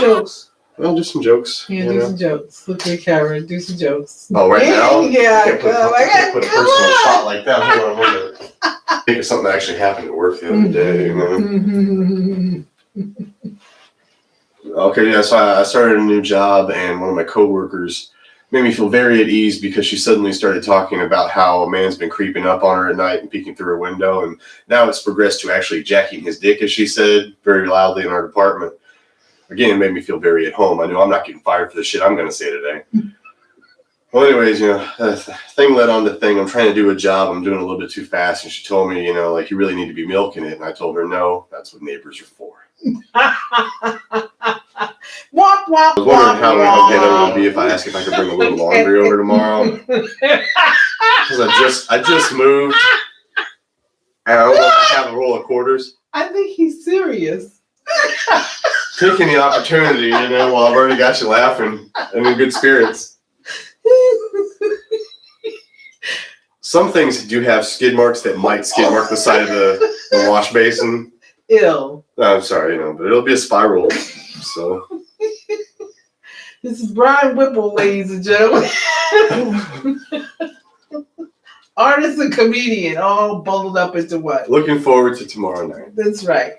jokes. I'll do some jokes. Yeah, do some jokes. Look at the camera. Do some jokes. Oh, right now? Yeah, you can't put a personal shot like that. Hold on, I'm gonna think of something that actually happened at work the other day. You know? Okay, yeah, so I started a new job, and one of my coworkers made me feel very at ease because she suddenly started talking about how a man's been creeping up on her at night and peeking through her window, and now it's progressed to actually jacking his dick, as she said, very loudly in our department. Again, it made me feel very at home. I knew I'm not getting fired for the shit I'm going to say today. Well, anyways, thing led on to thing. I'm trying to do a job. I'm doing a little bit too fast. And she told me, like, you really need to be milking it. And I told her, no, that's what neighbors are for. Wop, wop, I was wondering how it would be if I asked if I could bring a little laundry over tomorrow. Because I just moved. And I don't know if I have a roll of quarters. I think he's serious. Taking the opportunity, while I've already got you laughing and in good spirits. Some things do have skid marks that might skid mark the side of the wash basin. Ew. I'm sorry, but it'll be a spiral. So. This is Brian Whipple, ladies and gentlemen. Artist and comedian, all bundled up into what? Looking forward to tomorrow night. That's right.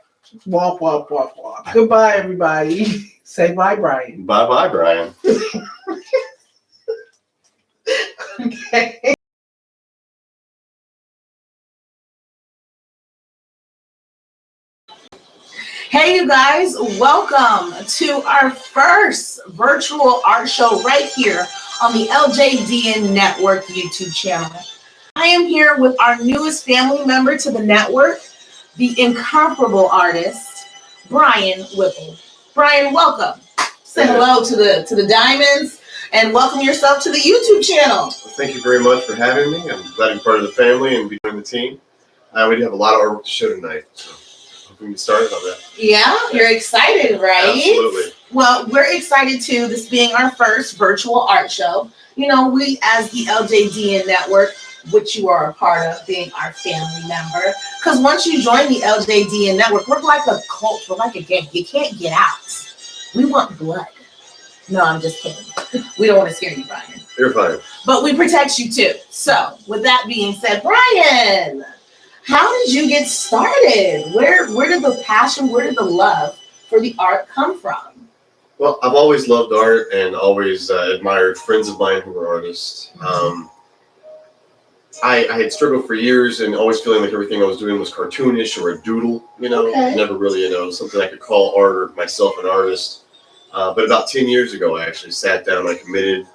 Walk, walk, walk, walk. Goodbye, everybody. Say bye, Brian. Bye-bye, Brian. Okay. Hey, you guys. Welcome to our first virtual art show right here on the LJDN Network YouTube channel. I am here with our newest family member to the network, the incomparable artist, Brian Whipple. Brian, welcome. Say hello to the diamonds and welcome yourself to the YouTube channel. Well, thank you very much for having me. I'm glad to be part of the family and be joining the team. We do have a lot of artwork to show tonight, so hope we can get started on that. Yeah, you're excited, right? Absolutely. Well, we're excited too, this being our first virtual art show. We as the LJDN Network, which you are a part of, being our family member. Because once you join the LJDN Network, we're like a cult, we're like a gang. You can't get out. We want blood. No, I'm just kidding. We don't want to scare you, Brian. You're fine. But we protect you too. So, with that being said, Brian, how did you get started? Where did the passion, where did the love for the art come from? Well, I've always loved art and always admired friends of mine who were artists. I had struggled for years and always feeling like everything I was doing was cartoonish or a doodle, Okay. Never really, something I could call art or myself an artist. But about 10 years ago, I actually sat down and I committed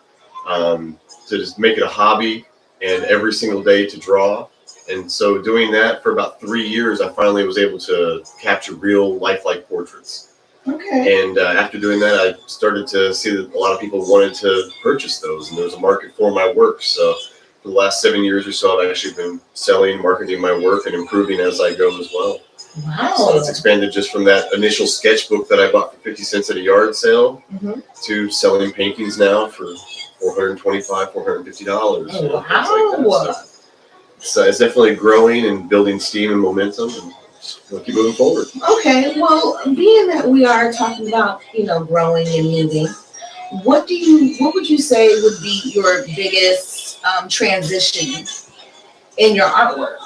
to just make it a hobby and every single day to draw. And so doing that for about 3 years, I finally was able to capture real lifelike portraits. Okay. And after doing that, I started to see that a lot of people wanted to purchase those and there was a market for my work. So for the last 7 years or so, I've actually been selling, marketing my work and improving as I go as well. Wow. So it's expanded just from that initial sketchbook that I bought for 50 cents at a yard sale to selling paintings now for $425, $450. Oh, wow. Like that. So it's definitely growing and building steam and momentum, and we'll keep moving forward. Okay, well, being that we are talking about, growing and moving, what would you say would be your biggest transition in your artwork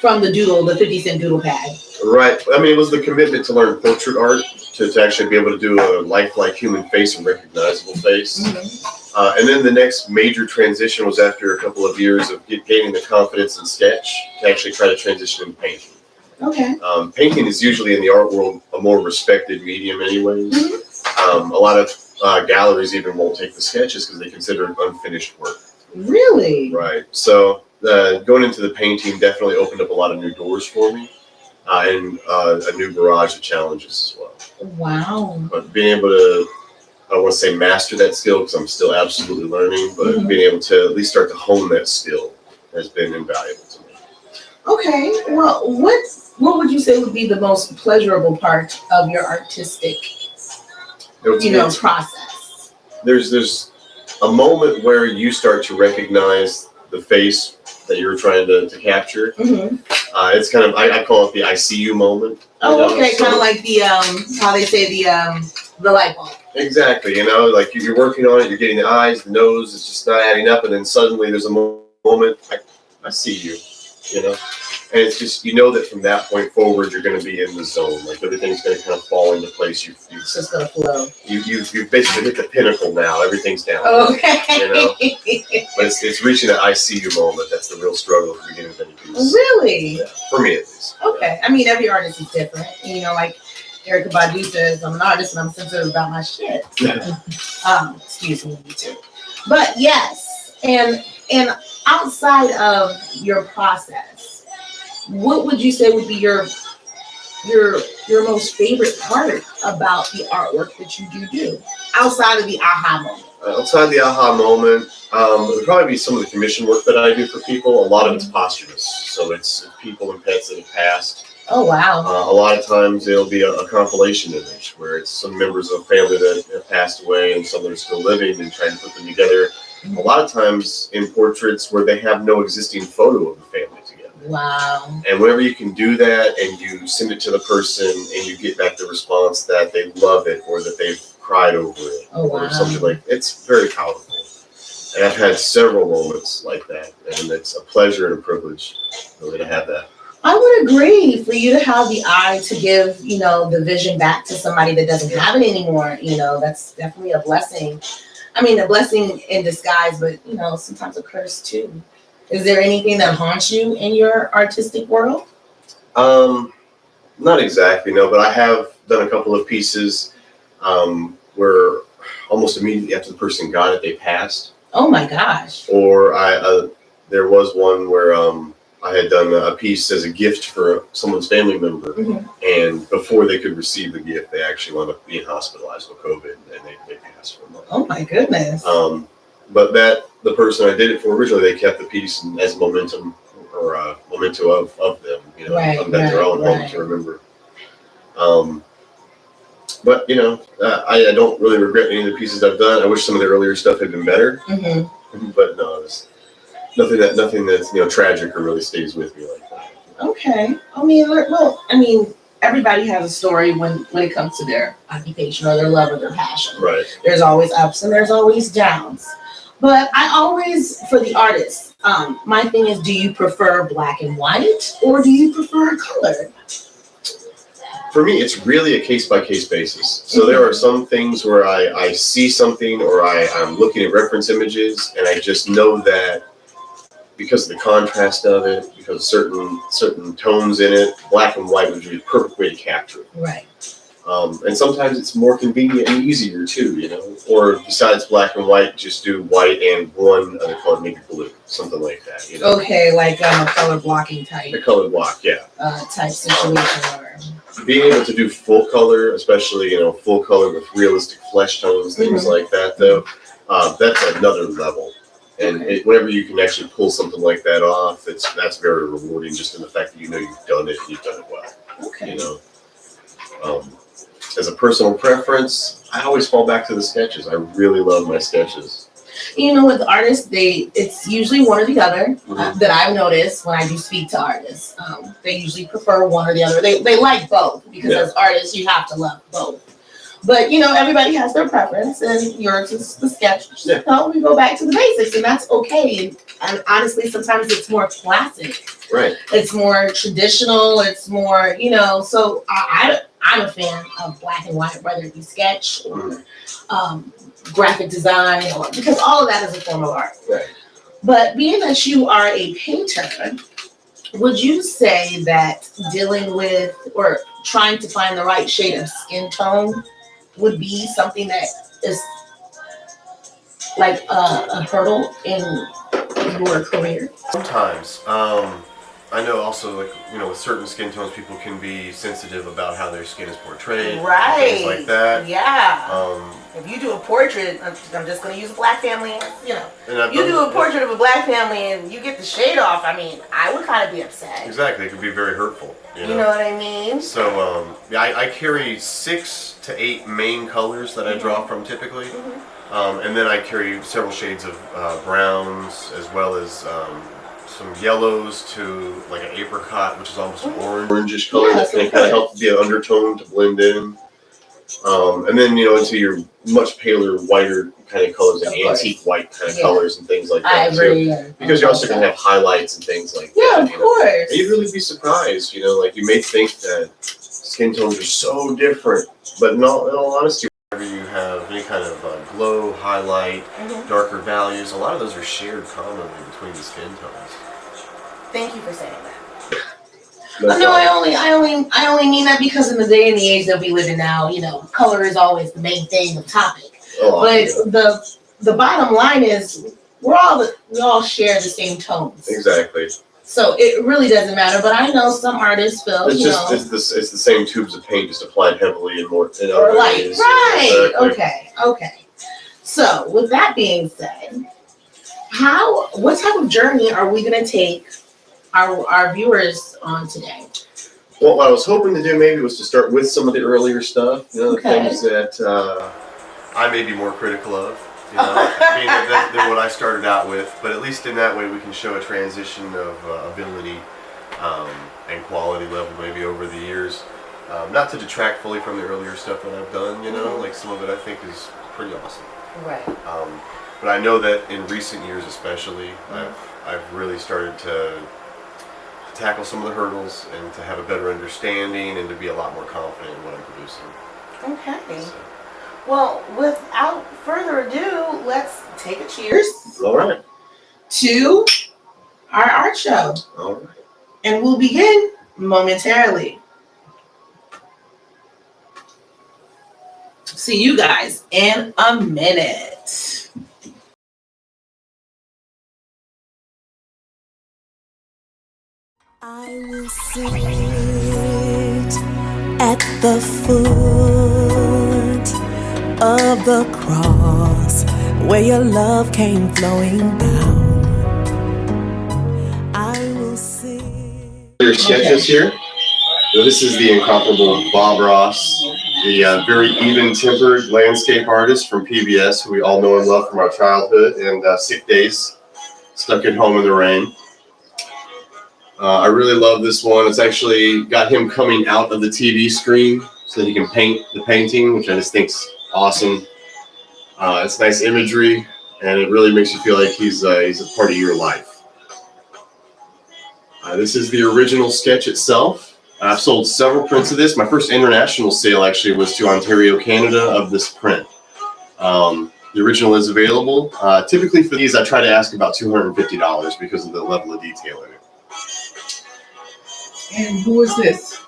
from the 50-cent doodle pad? Right. I mean, it was the commitment to learn portrait art, to actually be able to do a lifelike human face and recognizable face. And then the next major transition was after a couple of years of gaining the confidence in sketch to actually try to transition into painting. Okay. Painting is usually in the art world a more respected medium anyways. A lot of galleries even won't take the sketches because they consider it unfinished work. Really? Right. So going into the painting definitely opened up a lot of new doors for me and a new barrage of challenges as well. Wow. But being able to, I don't want to say master that skill because I'm still absolutely learning, but being able to at least start to hone that skill has been invaluable to me. Okay. Well, what would you say would be the most pleasurable part of your artistic, process? There's a moment where you start to recognize the face that you're trying to capture. It's kind of, I call it the I see you moment. Oh, okay. So, kind of like the, how they say the light bulb. Exactly, you know, like you're working on it, you're getting the eyes, the nose, it's just not adding up, and then suddenly there's a moment, I see you, you know? And it's just, you know that from that point forward, you're going to be in the zone. Like everything's going to kind of fall into place. It's just going to flow. You've basically hit the pinnacle now. Everything's down. Okay. You know? But it's reaching that I see you moment. That's the real struggle at the beginning of any piece. Really? Yeah, for me at least. Okay. I mean, every artist is different. You know, like Erykah Badu says, I'm an artist and I'm sensitive about my shit. Excuse me, me too. But yes, and outside of your process, what would you say would be your most favorite part about the artwork that you do outside of the aha moment? Outside the aha moment, it would probably be some of the commission work that I do for people. A lot of it's posthumous, so it's people and pets that have passed. Oh wow! A lot of times it'll be a compilation image where it's some members of family that have passed away and some that are still living and trying to put them together. A lot of times in portraits where they have no existing photo of the family together. Wow. And whenever you can do that and you send it to the person and you get back the response that they love it or that they've cried over it or something like that, it's very powerful. And I've had several moments like that, and it's a pleasure and a privilege really to have that. I would agree for you to have the eye to give, you know, the vision back to somebody that doesn't have it anymore. You know, that's definitely a blessing. I mean, a blessing in disguise, but, you know, sometimes a curse too. Is there anything that haunts you in your artistic world? Not exactly, no, but I have done a couple of pieces where almost immediately after the person got it, they passed. Oh my gosh. Or there was one where I had done a piece as a gift for someone's family member, and before they could receive the gift, they actually wound up being hospitalized with COVID, and they passed from it. Oh my goodness. But the person I did it for originally, they kept the piece as a momentum or a memento of them, you know, that their own home to remember. But you know, I don't really regret any of the pieces I've done. I wish some of the earlier stuff had been better, but no, it's nothing that's, you know, tragic or really stays with me like that. Okay. I mean, well, everybody has a story when it comes to their occupation or their love or their passion. Right. There's always ups and there's always downs. But I always, for the artists, my thing is, do you prefer black and white or do you prefer color? For me, it's really a case-by-case basis. So there are some things where I see something or I'm looking at reference images and I just know that because of the contrast of it, because of certain tones in it, black and white would be the perfect way to capture it. Right. And sometimes it's more convenient and easier too, you know. Or besides black and white, just do white and one other color, maybe blue, something like that. You know? Okay, like a color blocking type. A color block, yeah. Type situation. Or being able to do full color, especially, you know, full color with realistic flesh tones, things like that, though, that's another level. And whenever you can actually pull something like that off, that's very rewarding, just in the fact that you know you've done it and you've done it well. Okay. You know, as a personal preference, I always fall back to the sketches. I really love my sketches. You know, with artists, it's usually one or the other that I've noticed when I do speak to artists. They usually prefer one or the other. They like both because as artists, you have to love both. But, you know, everybody has their preference, and yours is the sketch. So we go back to the basics, and that's okay. And honestly, sometimes it's more classic. Right. It's more traditional. It's more, you know, so I'm a fan of black and white, whether it be sketch or graphic design, because all of that is a form of art. Right. But being that you are a painter, would you say that dealing with or trying to find the right shade of skin tone would be something that is like a hurdle in your career? Sometimes. I know also, like, you know, with certain skin tones, people can be sensitive about how their skin is portrayed. Right. Things like that. Yeah. If you do a portrait, I'm just going to use a black family, you know. You do a portrait of a black family and you get the shade off, I mean, I would kind of be upset. Exactly. It could be very hurtful. You know what I mean? So, I carry 6 to 8 main colors that I draw from typically. And then I carry several shades of browns, as well as some yellows to like an apricot, which is almost an orangish color that can kind of help the undertone to blend in. And then, into your much paler, whiter kind of colors, like antique white kind of colors and things like that too. Because you're also going to have highlights and things like that. Yeah, of course. And you'd really be surprised, like you may think that skin tones are so different, but in all honesty, whenever you have any kind of glow, highlight, darker values, a lot of those are shared commonly between the skin tones. Thank you for saying that. No, I only mean that because in the day and the age that we live in now, color is always the main thing, the topic. But the bottom line is we all share the same tones. Exactly. So it really doesn't matter. But I know some artists feel it's the same tubes of paint just applied heavily and more in or other light. ways. Right. Exactly. Okay. So with that being said, what type of journey are we gonna take our viewers on today? Well, what I was hoping to do maybe was to start with some of the earlier stuff, the things that I may be more critical of, being than what I started out with. But at least in that way, we can show a transition of ability and quality level maybe over the years. Not to detract fully from the earlier stuff that I've done, like some of it I think is pretty awesome. Right. But I know that in recent years especially, I've really started to tackle some of the hurdles and to have a better understanding and to be a lot more confident in what I'm producing. Okay. So. Well, without further ado, let's take a cheers. All right. To our art show. All right. And we'll begin momentarily. See you guys in a minute. I will sit at the foot of the cross where your love came flowing down. I will sit. Your sketches here. So this is the incomparable Bob Ross, the very even-tempered landscape artist from PBS, who we all know and love from our childhood and sick days, stuck at home in the rain. I really love this one. It's actually got him coming out of the TV screen so that he can paint the painting, which I just think's awesome. It's nice imagery, and it really makes you feel like he's a part of your life. This is the original sketch itself. I've sold several prints of this. My first international sale actually was to Ontario, Canada, of this print. The original is available. Typically for these, I try to ask about $250 because of the level of detail in it. And who is this?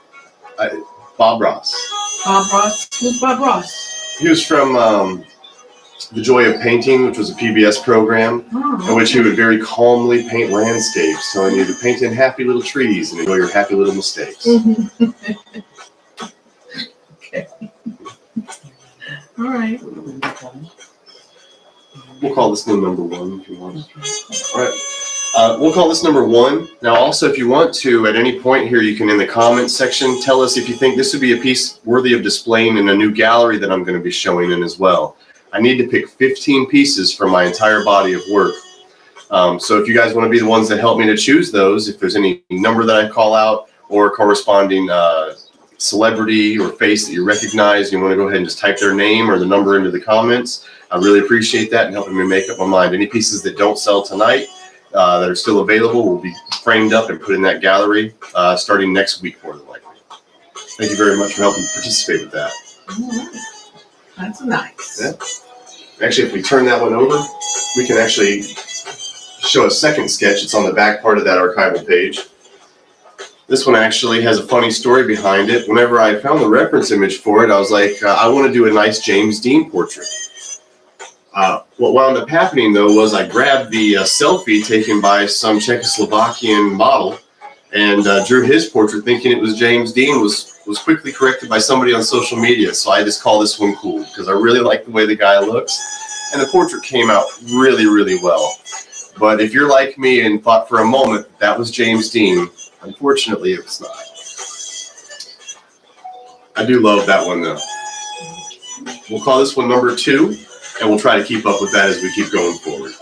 Bob Ross. Bob Ross? Who's Bob Ross? He was from The Joy of Painting, which was a PBS program, in which he would very calmly paint landscapes, telling you to paint in happy little trees and enjoy your happy little mistakes. Okay. All right. We'll call this one number one if you want. All right. We'll call this number one. Now, also, if you want to, at any point here, you can, in the comments section, tell us if you think this would be a piece worthy of displaying in a new gallery that I'm going to be showing in as well. I need to pick 15 pieces from my entire body of work. So if you guys want to be the ones that help me to choose those, if there's any number that I call out or corresponding celebrity or face that you recognize, you want to go ahead and just type their name or the number into the comments. I really appreciate that and helping me make up my mind. Any pieces that don't sell tonight that are still available will be framed up and put in that gallery starting next week, more than likely. Thank you very much for helping participate with that. That's nice. Yeah. Actually, if we turn that one over, we can actually show a second sketch. It's on the back part of that archival page. This one actually has a funny story behind it. Whenever I found the reference image for it, I was like, I want to do a nice James Dean portrait. What wound up happening, though, was I grabbed the selfie taken by some Czechoslovakian model and drew his portrait thinking it was James Dean, was quickly corrected by somebody on social media. So I just call this one cool because I really like the way the guy looks. And the portrait came out really, really well. But if you're like me and thought for a moment that was James Dean, unfortunately it was not. I do love that one though. We'll call this one number 2, and we'll try to keep up with that as we keep going forward.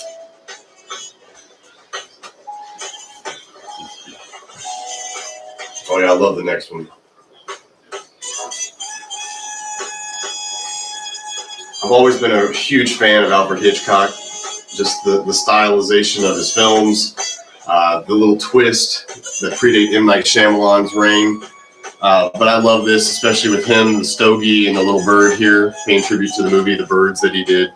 Oh yeah, I love the next one. I've always been a huge fan of Alfred Hitchcock, just the stylization of his films, the little twist that predate M. Night Shyamalan's reign. But I love this, especially with him, the stogie, and the little bird here, paying tribute to the movie, The Birds, that he did.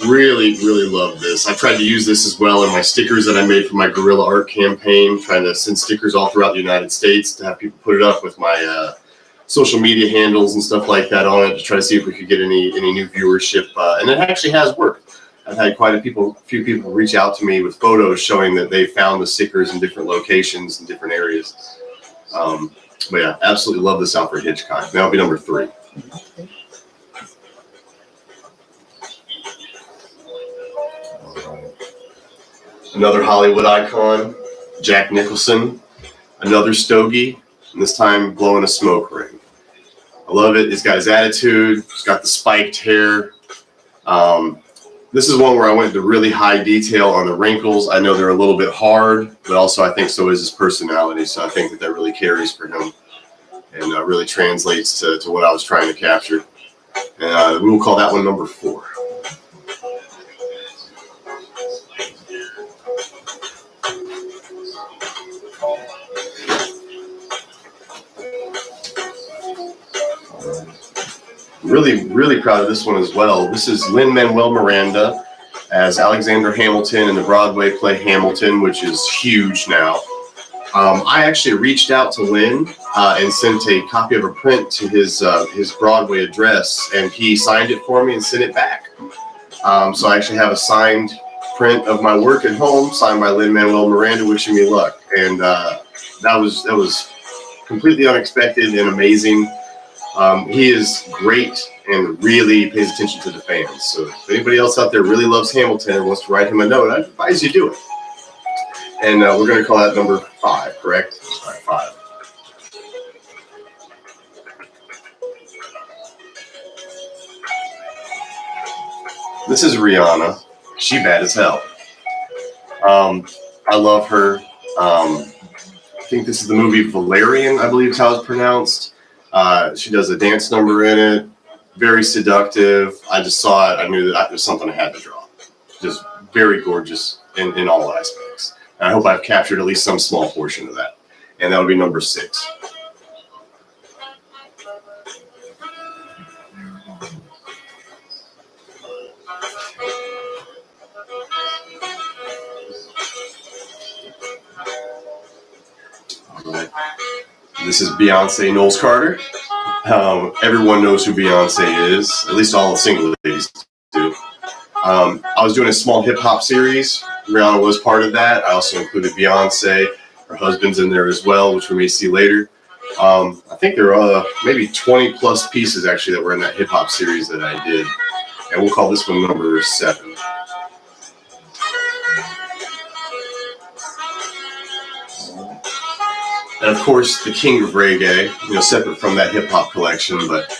Really, really love this. I tried to use this as well in my stickers that I made for my guerrilla art campaign, trying to send stickers all throughout the United States to have people put it up with my social media handles and stuff like that on it to try to see if we could get any new viewership. And it actually has worked. I've had quite a few people reach out to me with photos showing that they found the stickers in different locations in different areas. But yeah, absolutely love this Alfred Hitchcock. That'll be number 3. Another Hollywood icon, Jack Nicholson. Another stogie, and this time blowing a smoke ring. I love it. He's got his attitude. He's got the spiked hair. This is one where I went into really high detail on the wrinkles. I know they're a little bit hard, but also I think so is his personality. So I think that really carries for him and really translates to what I was trying to capture. And we will call that one number 4. Really proud of this one as well. This is Lin-Manuel Miranda as Alexander Hamilton in the Broadway play Hamilton, which is huge now. I actually reached out to Lin and sent a copy of a print to his Broadway address, and he signed it for me and sent it back. So I actually have a signed print of my work at home, signed by Lin-Manuel Miranda, wishing me luck. And that was completely unexpected and amazing. He is great and really pays attention to the fans. So if anybody else out there really loves Hamilton and wants to write him a note, I advise you do it. And we're going to call that number 5, correct? All right, 5. This is Rihanna. She bad as hell. I love her. I think this is the movie Valerian, I believe is how it's pronounced. She does a dance number in it. Very seductive. I just saw it. I knew that was something I had to draw. Just very gorgeous in all aspects. And I hope I've captured at least some small portion of that. And that would be number 6. All right. This is Beyonce Knowles Carter. Everyone knows who Beyonce is, at least all the single ladies do. I was doing a small hip-hop series. Rihanna was part of that. I also included Beyonce. Her husband's in there as well, which we may see later. I think there are maybe 20-plus pieces, actually, that were in that hip-hop series that I did. And we'll call this one number 7. And of course, the king of reggae, separate from that hip hop collection, but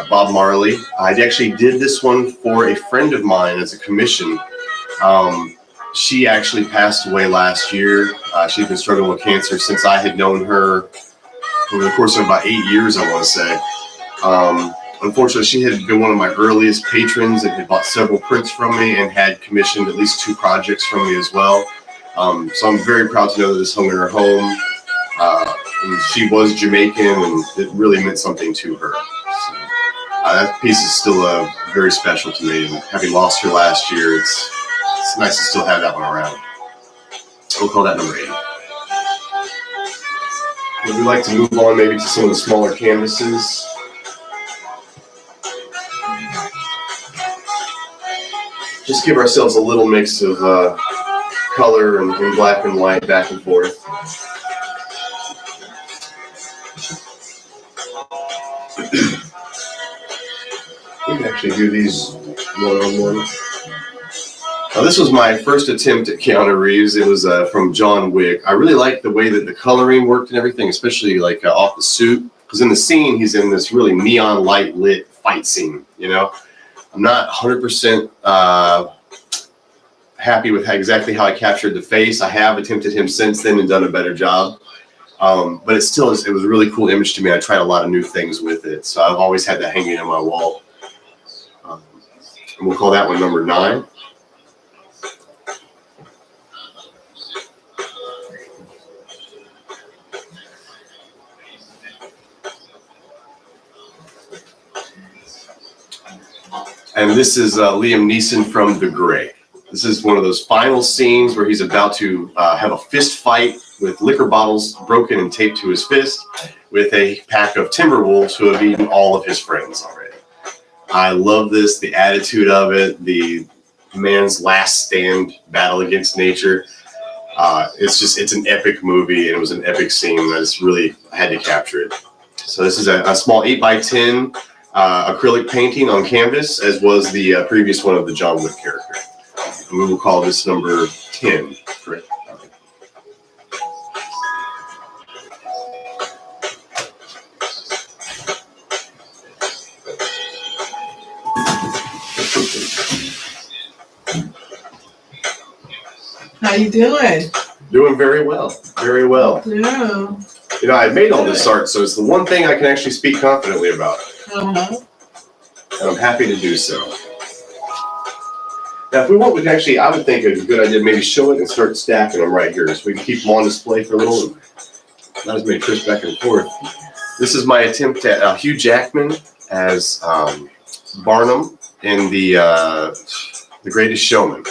Bob Marley. I actually did this one for a friend of mine as a commission. She actually passed away last year. She'd been struggling with cancer since I had known her over the course of about 8 years, I want to say. Unfortunately, she had been one of my earliest patrons and had bought several prints from me and had commissioned at least 2 projects from me as well. So I'm very proud to know that this hung in her home. And she was Jamaican, and it really meant something to her. So, that piece is still very special to me. And having lost her last year, it's nice to still have that one around. We'll call that number 8. Would we like to move on maybe to some of the smaller canvases? Just give ourselves a little mix of color and black and white back and forth. We can actually do these one-on-one. This was my first attempt at Keanu Reeves. It was from John Wick. I really liked the way that the coloring worked and everything, especially like off the suit. Because in the scene, he's in this really neon light lit fight scene, I'm not 100% happy with exactly how I captured the face. I have attempted him since then and done a better job. But it was a really cool image to me. I tried a lot of new things with it. So I've always had that hanging on my wall. And we'll call that one number 9. And this is Liam Neeson from The Grey. This is one of those final scenes where he's about to have a fist fight with liquor bottles broken and taped to his fist with a pack of timber wolves who have eaten all of his friends already. I love this, the attitude of it, the man's last stand battle against nature. It's an epic movie, and it was an epic scene. I had to capture it. So this is a small 8x10 acrylic painting on canvas, as was the previous one of the John Wood character. And we will call this number 10, correct? How you doing? Doing very well, very well. Yeah. You know, I made all this art, so it's the one thing I can actually speak confidently about. Uh-huh. And I'm happy to do so. Now, if we want, we can actually, I would think it's a good idea to maybe show it and start stacking them right here, so we can keep them on display for a little, and not as many trips back and forth. This is my attempt at Hugh Jackman as Barnum in the Greatest Showman.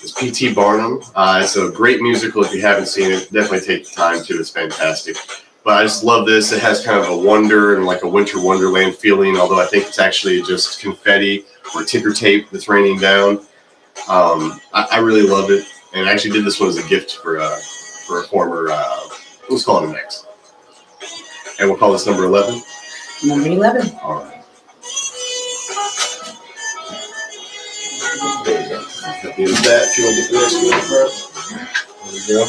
It's P.T. Barnum. It's a great musical. If you haven't seen it, definitely take the time to. It's fantastic. But I just love this. It has kind of a wonder and like a winter wonderland feeling, although I think it's actually just confetti or ticker tape that's raining down. I really love it, and I actually did this one as a gift for a former, let's call it an ex. And we'll call this number 11. Number 11. All right. There you go. Happy with that. If you want to get the next one for there we go.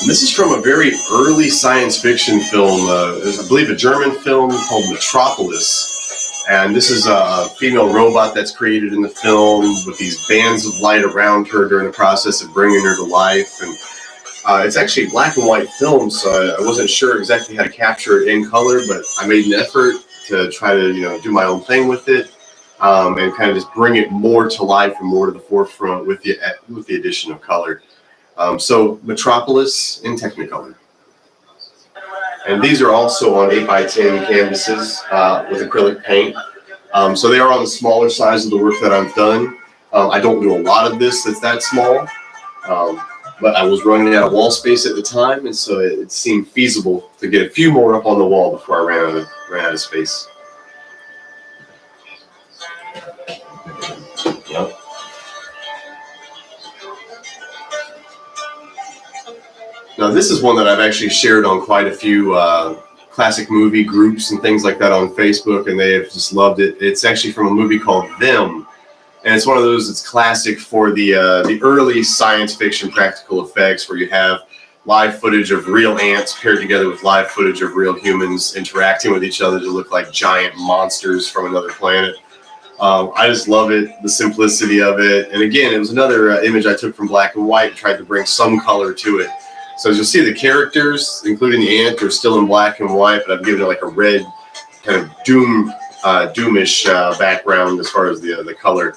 This is from a very early science fiction film. I believe a German film called Metropolis. And this is a female robot that's created in the film with these bands of light around her during the process of bringing her to life. And it's actually a black and white film, so I wasn't sure exactly how to capture it in color, but I made an effort to try to, do my own thing with it, and kind of just bring it more to life and more to the forefront with the addition of color. So Metropolis in Technicolor. And these are also on 8x10 canvases with acrylic paint. So they are on the smaller size of the work that I've done. I don't do a lot of this that's that small, but I was running out of wall space at the time, and so it seemed feasible to get a few more up on the wall before I ran out of space. Yep. Now this is one that I've actually shared on quite a few classic movie groups and things like that on Facebook, and they have just loved it. It's actually from a movie called Them, and it's one of those that's classic for the early science fiction practical effects, where you have live footage of real ants paired together with live footage of real humans interacting with each other to look like giant monsters from another planet. I just love it, the simplicity of it, and again, it was another image I took from black and white and tried to bring some color to it. So as you'll see, the characters, including the ant, are still in black and white, but I've given it like a red, kind of doomish background as far as the color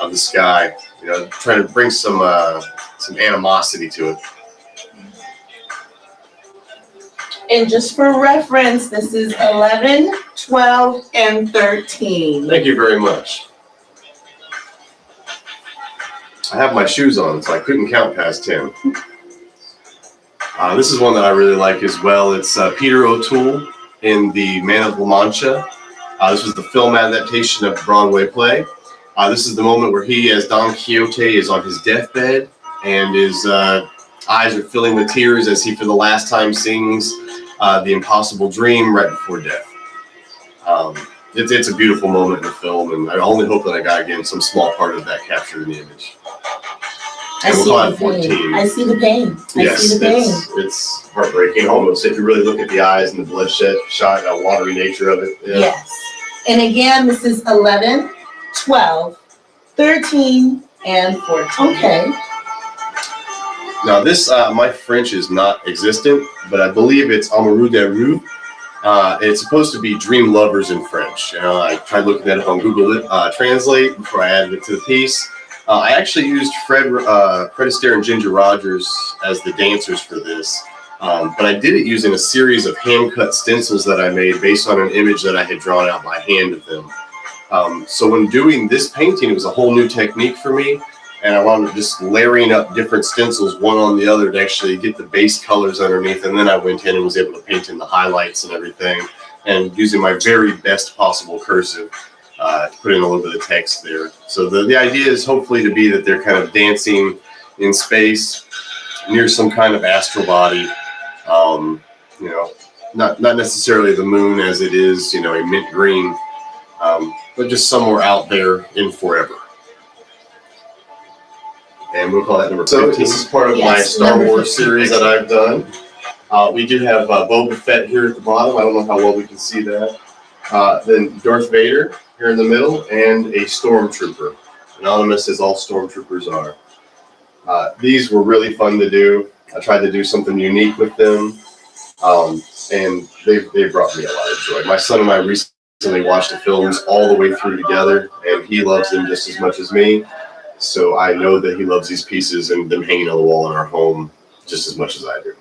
of the sky. Trying to bring some animosity to it. And just for reference, this is 11, 12, and 13. Thank you very much. I have my shoes on, so I couldn't count past 10. This is one that I really like as well. It's Peter O'Toole in The Man of La Mancha. This was the film adaptation of the Broadway play. This is the moment where he, as Don Quixote, is on his deathbed, and his eyes are filling with tears as he, for the last time, sings The Impossible Dream right before death. It's a beautiful moment in the film, and I only hope that I got, again, some small part of that captured in the image. I see the pain. It's heartbreaking almost if you really look at the eyes and the bloodshot, watery nature of it. Yeah. Yes. And again, this is 11, 12, 13, and 14. Okay. Now this, my French is not existent, but I believe it's Amoureux de Rue. It's supposed to be dream lovers in French. I tried looking that up on Google Translate before I added it to the piece. I actually used Fred Astaire and Ginger Rogers as the dancers for this, but I did it using a series of hand-cut stencils that I made based on an image that I had drawn out by hand of them. So when doing this painting, it was a whole new technique for me, and I wanted just layering up different stencils one on the other to actually get the base colors underneath, and then I went in and was able to paint in the highlights and everything, and using my very best possible cursive. Put in a little bit of text there. So the idea is hopefully to be that they're kind of dancing in space near some kind of astral body. You know, not necessarily the moon as it is, you know, a mint green, but just somewhere out there in forever. And we'll call that number 15. So this is part of my Star Wars series that I've done. We do have Boba Fett here at the bottom. I don't know how well we can see that. Then Darth Vader here in the middle, and a stormtrooper. Anonymous, as all stormtroopers are. These were really fun to do. I tried to do something unique with them, and they brought me a lot of joy. My son and I recently watched the films all the way through together, and he loves them just as much as me. So I know that he loves these pieces and them hanging on the wall in our home just as much as I do.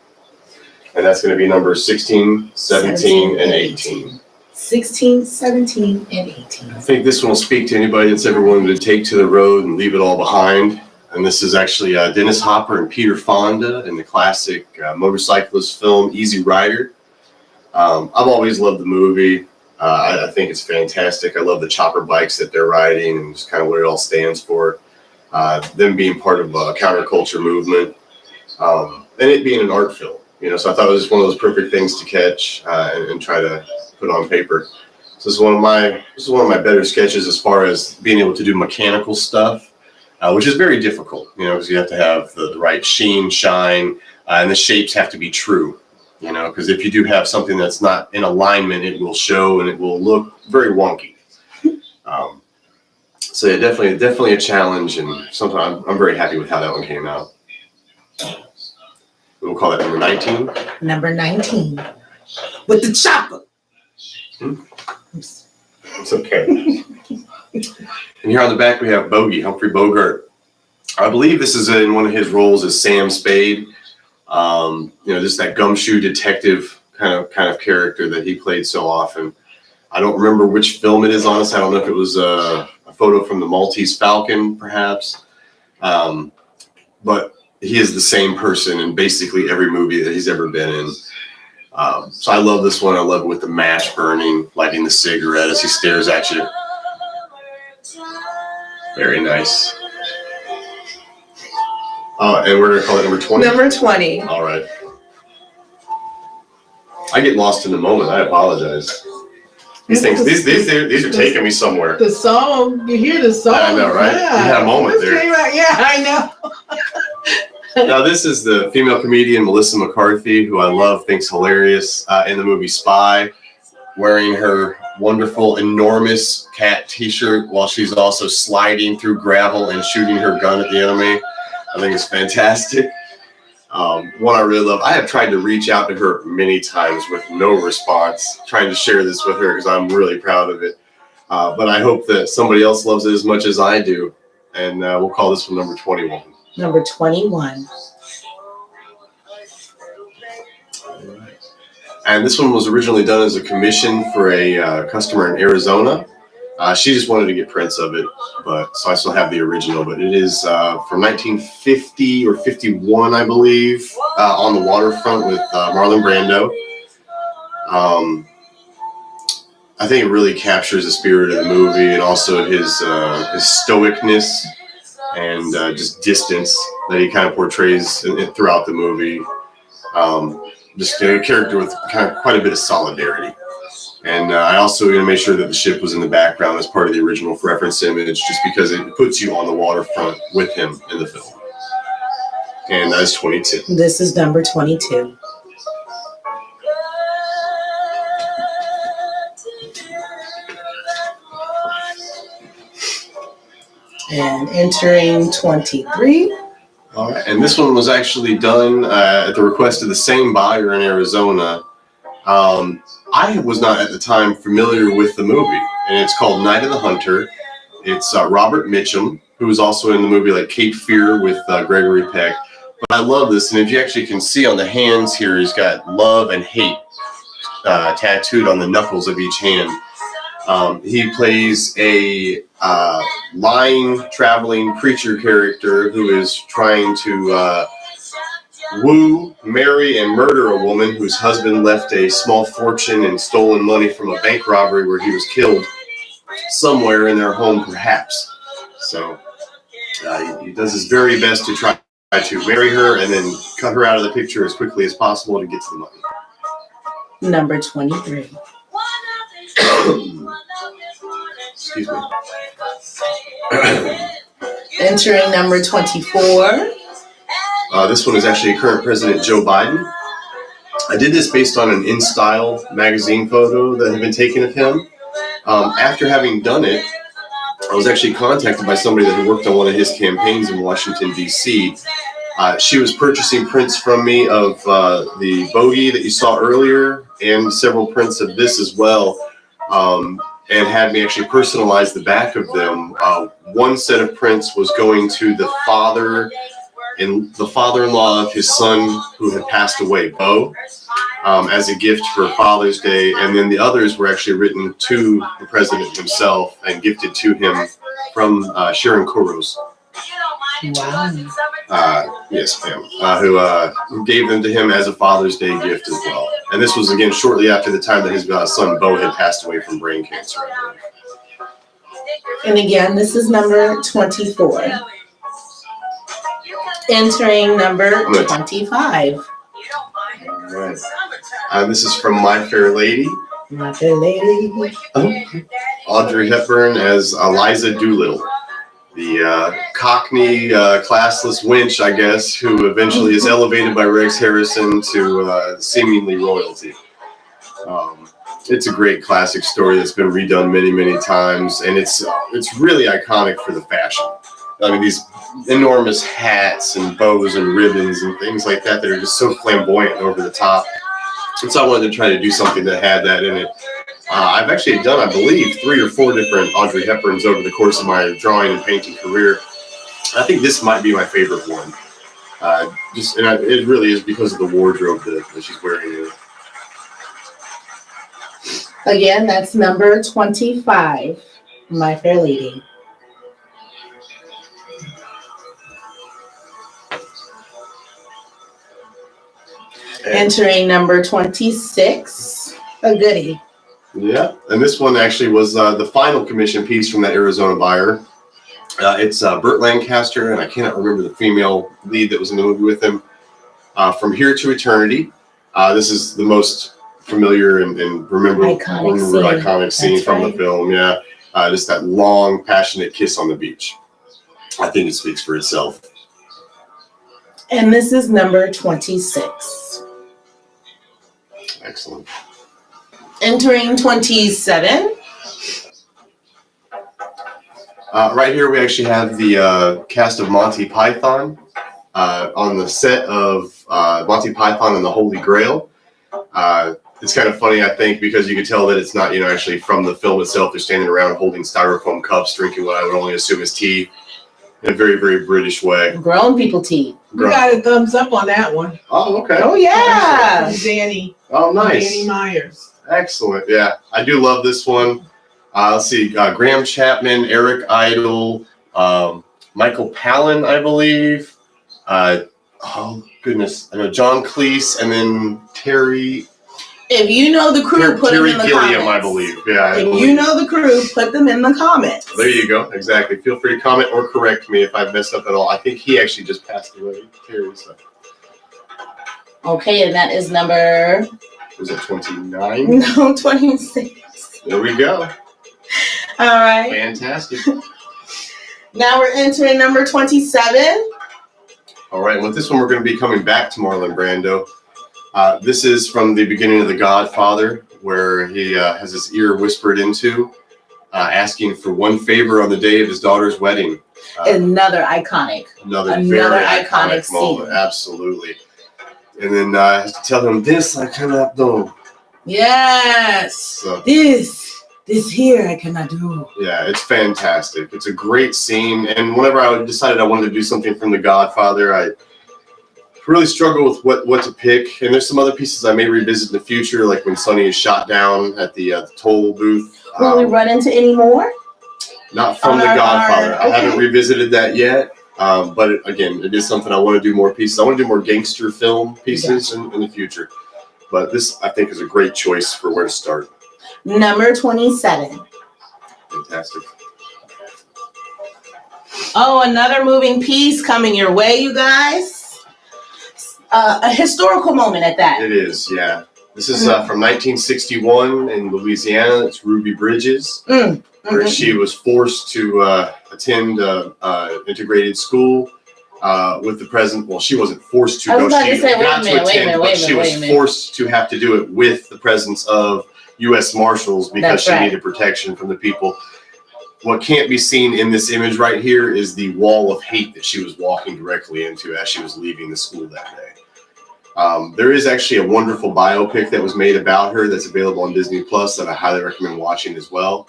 And that's going to be numbers 16, 17, and 18. 16, 17, and 18. I think this one will speak to anybody that's ever wanted to take to the road and leave it all behind. And this is actually Dennis Hopper and Peter Fonda in the classic motorcyclist film Easy Rider. I've always loved the movie. I think it's fantastic. I love the chopper bikes that they're riding and just kind of what it all stands for. Them being part of a counterculture movement, and it being an art film. You know, so I thought it was just one of those perfect things to catch and try to put on paper. So this is one of my better sketches as far as being able to do mechanical stuff, which is very difficult, you know, because you have to have the right sheen, shine, and the shapes have to be true, you know, because if you do have something that's not in alignment, it will show and it will look very wonky. So yeah, definitely a challenge, and something I'm very happy with how that one came out. We'll call that number 19. Number 19. With the chopper. It's okay. And here on the back we have Bogey, Humphrey Bogart. I believe this is in one of his roles as Sam Spade. You know, just that gumshoe detective kind of character that he played so often. I don't remember which film it is, honestly. I don't know if it was a photo from the Maltese Falcon, perhaps. But he is the same person in basically every movie that he's ever been in. So I love this one. I love it with the match burning, lighting the cigarette as he stares at you. Very nice. And we're going to call it number 20. Number 20. All right. I get lost in the moment. I apologize. These are taking me somewhere. The song, you hear the song. I know, right? Yeah. You had a moment there. Yeah, I know. Now, this is the female comedian Melissa McCarthy, who I love, thinks hilarious in the movie Spy, wearing her wonderful, enormous cat t-shirt while she's also sliding through gravel and shooting her gun at the enemy. I think it's fantastic. One I really love. I have tried to reach out to her many times with no response, trying to share this with her because I'm really proud of it. But I hope that somebody else loves it as much as I do. And we'll call this one number 21. Number 21. And this one was originally done as a commission for a customer in Arizona. She just wanted to get prints of it, so I still have the original. But it is from 1950 or 51, I believe, on the waterfront with Marlon Brando. I think it really captures the spirit of the movie and also his stoicness and just distance that he kind of portrays throughout the movie. Just a character with kind of quite a bit of solidarity. And I also made sure that the ship was in the background as part of the original reference image, just because it puts you on the waterfront with him in the film. And that's 22. This is number 22. And entering 23. All right. And this one was actually done at the request of the same buyer in Arizona. I was not at the time familiar with the movie, and it's called Night of the Hunter. It's Robert Mitchum, who was also in the movie like Cape Fear with Gregory Peck. But I love this, and if you actually can see on the hands here, he's got love and hate tattooed on the knuckles of each hand. He plays a lying, traveling preacher character who is trying to woo, marry, and murder a woman whose husband left a small fortune and stolen money from a bank robbery where he was killed somewhere in their home, perhaps. So he does his very best to try to marry her and then cut her out of the picture as quickly as possible to get to the money. Number 23. Excuse me. Entering number 24. This one is actually current President Joe Biden. I did this based on an InStyle magazine photo that had been taken of him. After having done it, I was actually contacted by somebody that had worked on one of his campaigns in Washington, D.C. She was purchasing prints from me of the bogey that you saw earlier and several prints of this as well, and had me actually personalize the back of them. One set of prints was going to the father and the father-in-law of his son who had passed away, Bo, as a gift for Father's Day, and then the others were actually written to the president himself and gifted to him from Sharon Koros. Wow. Yes, ma'am. Who gave them to him as a Father's Day gift as well. And this was again shortly after the time that his son Bo had passed away from brain cancer. And again, this is number 24. Entering number 25. All right. This is from My Fair Lady. My Fair Lady. Audrey Hepburn as Eliza Doolittle, the Cockney classless wench, I guess, who eventually is elevated by Rex Harrison to seemingly royalty. It's a great classic story that's been redone many, many times, and it's really iconic for the fashion. I mean, these enormous hats and bows and ribbons and things like that are just so flamboyant and over the top. And so I wanted to try to do something that had that in it. I've actually done, I believe, 3 or 4 different Audrey Hepburns over the course of my drawing and painting career. I think this might be my favorite one. It really is because of the wardrobe that she's wearing here. Again, that's number 25. My Fair Lady. Entering number 26, a goodie. Yeah, and this one actually was the final commission piece from that Arizona buyer. It's Burt Lancaster, and I cannot remember the female lead that was in the movie with him. From Here to Eternity. This is the most familiar and iconic scene from the film. Yeah, just that long, passionate kiss on the beach. I think it speaks for itself. And this is number 26. Excellent. Entering 27. Right here we actually have the cast of Monty Python on the set of Monty Python and the Holy Grail. It's kind of funny, I think, because you can tell that it's not, actually from the film itself. They're standing around holding styrofoam cups, drinking what I would only assume is tea in a very, very British way. Grown people tea. We got a thumbs up on that one. Oh, okay. Oh, yeah. Danny. Oh, nice. Danny Myers. Excellent. Yeah, I do love this one. Let's see. Graham Chapman, Eric Idle, Michael Palin, I believe. Oh, goodness. I know John Cleese, and then Terry. If you know the crew, put them in the Gilliam, comments. I believe. Yeah. If you know the crew, put them in the comments. There you go. Exactly. Feel free to comment or correct me if I've messed up at all. I think he actually just passed away. Terry, so. Okay, and that is number... Was it 29? No, 26. There we go. All right. Fantastic. Now we're entering number 27. All right. With this one, we're going to be coming back to Marlon Brando. This is from the beginning of The Godfather, where he has his ear whispered into, asking for one favor on the day of his daughter's wedding. Another iconic. Another very iconic moment. Absolutely. And then has to tell him, this I cannot do. Yes. So, This here I cannot do. yeah, it's fantastic. It's a great scene. And whenever I decided I wanted to do something from The Godfather, I really struggled with what to pick. And there's some other pieces I may revisit in the future, like when Sonny is shot down at the toll booth. Will we run into any more? Not from The Godfather. I haven't revisited that yet. But again, it is something I want to do more pieces. I want to do more gangster film pieces in the future. But this, I think, is a great choice for where to start. Number 27. Fantastic. Oh, another moving piece coming your way, you guys. A historical moment at that. It is, yeah. This is from 1961 in Louisiana. It's Ruby Bridges, where she was forced to attend integrated school with the president. Well, she wasn't forced to. I was about she to say, got to attend, but she was forced to have to do it with the presence of U.S. Marshals because she needed protection from the people. What can't be seen in this image right here is the wall of hate that she was walking directly into as she was leaving the school that day. There is actually a wonderful biopic that was made about her that's available on Disney Plus that I highly recommend watching as well.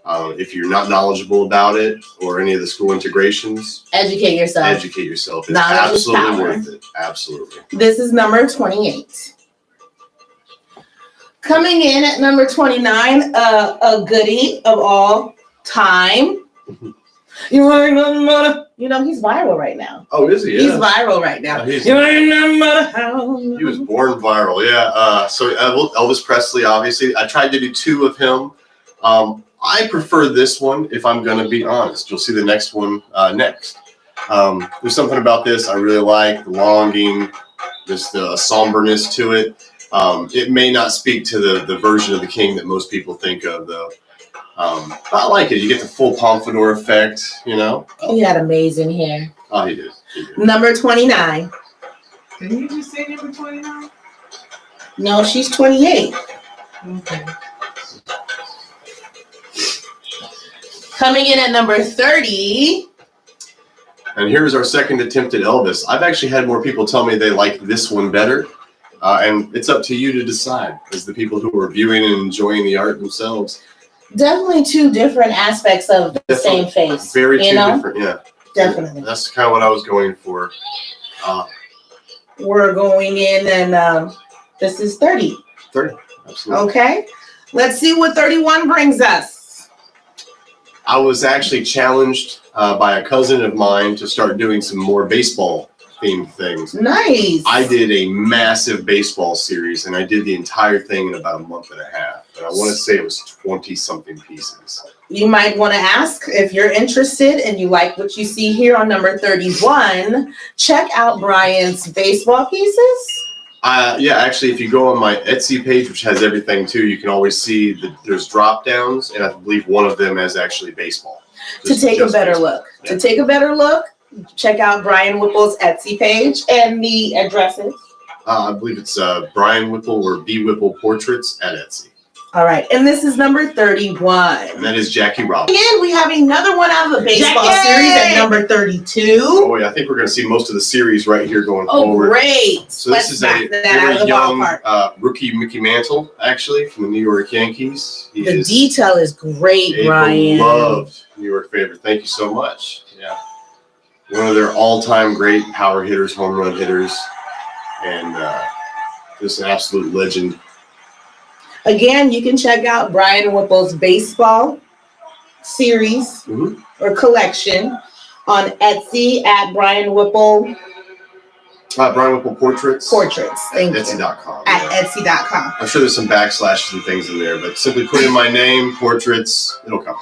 If you're not knowledgeable about it or any of the school integrations, educate yourself. Educate yourself. It's absolutely worth it. Absolutely. This is number 28. Coming in at number 29, a goodie of all time. You ain't nothing but a, he's viral right now. Oh, is he? Yeah. He's viral right now. He was born viral, yeah. So Elvis Presley, obviously. I tried to do two of him. I prefer this one, if I'm going to be honest. You'll see the next one next. There's something about this I really like, the longing, just the somberness to it. It may not speak to the version of the king that most people think of, though. But I like it. You get the full pompadour effect, He had amazing hair. Oh, he did. Number 29. Did you just say number 29? No, she's 28. Okay. Coming in at number 30. And here's our second attempt at Elvis. I've actually had more people tell me they like this one better. And it's up to you to decide, as the people who are viewing and enjoying the art themselves. Definitely two different aspects of the same face. Very two different, yeah. Definitely. That's kind of what I was going for. We're going in and this is 30. 30, absolutely. Okay. Let's see what 31 brings us. I was actually challenged by a cousin of mine to start doing some more baseball themed things. Nice. I did a massive baseball series, and I did the entire thing in about a month and a half. And I want to say it was 20-something pieces. You might want to ask if you're interested and you like what you see here on number 31. Check out Brian's baseball pieces. Yeah, actually, if you go on my Etsy page, which has everything too, you can always see that there's drop downs, and I believe one of them is actually baseball. To take a better look. Yeah. To take a better look, check out Brian Whipple's Etsy page and the addresses. I believe it's Brian Whipple or B Whipple Portraits at Etsy. All right, and this is number 31. And that is Jackie Robinson. Again, we have another one out of the baseball series at number 32. Oh, yeah, I think we're going to see most of the series right here going forward. Oh, great. So this is a very young rookie Mickey Mantle, actually, from the New York Yankees. The detail is great, Brian. Beloved New York favorite. Thank you so much. Yeah. One of their all-time great power hitters, home run hitters, and just an absolute legend. Again, you can check out Brian Whipple's baseball series or collection on Etsy at Brian Whipple. Brian Whipple Portraits. Thank you. Etsy.com. At Etsy.com. I'm sure there's some backslashes and things in there, but simply put in my name, Portraits, it'll come.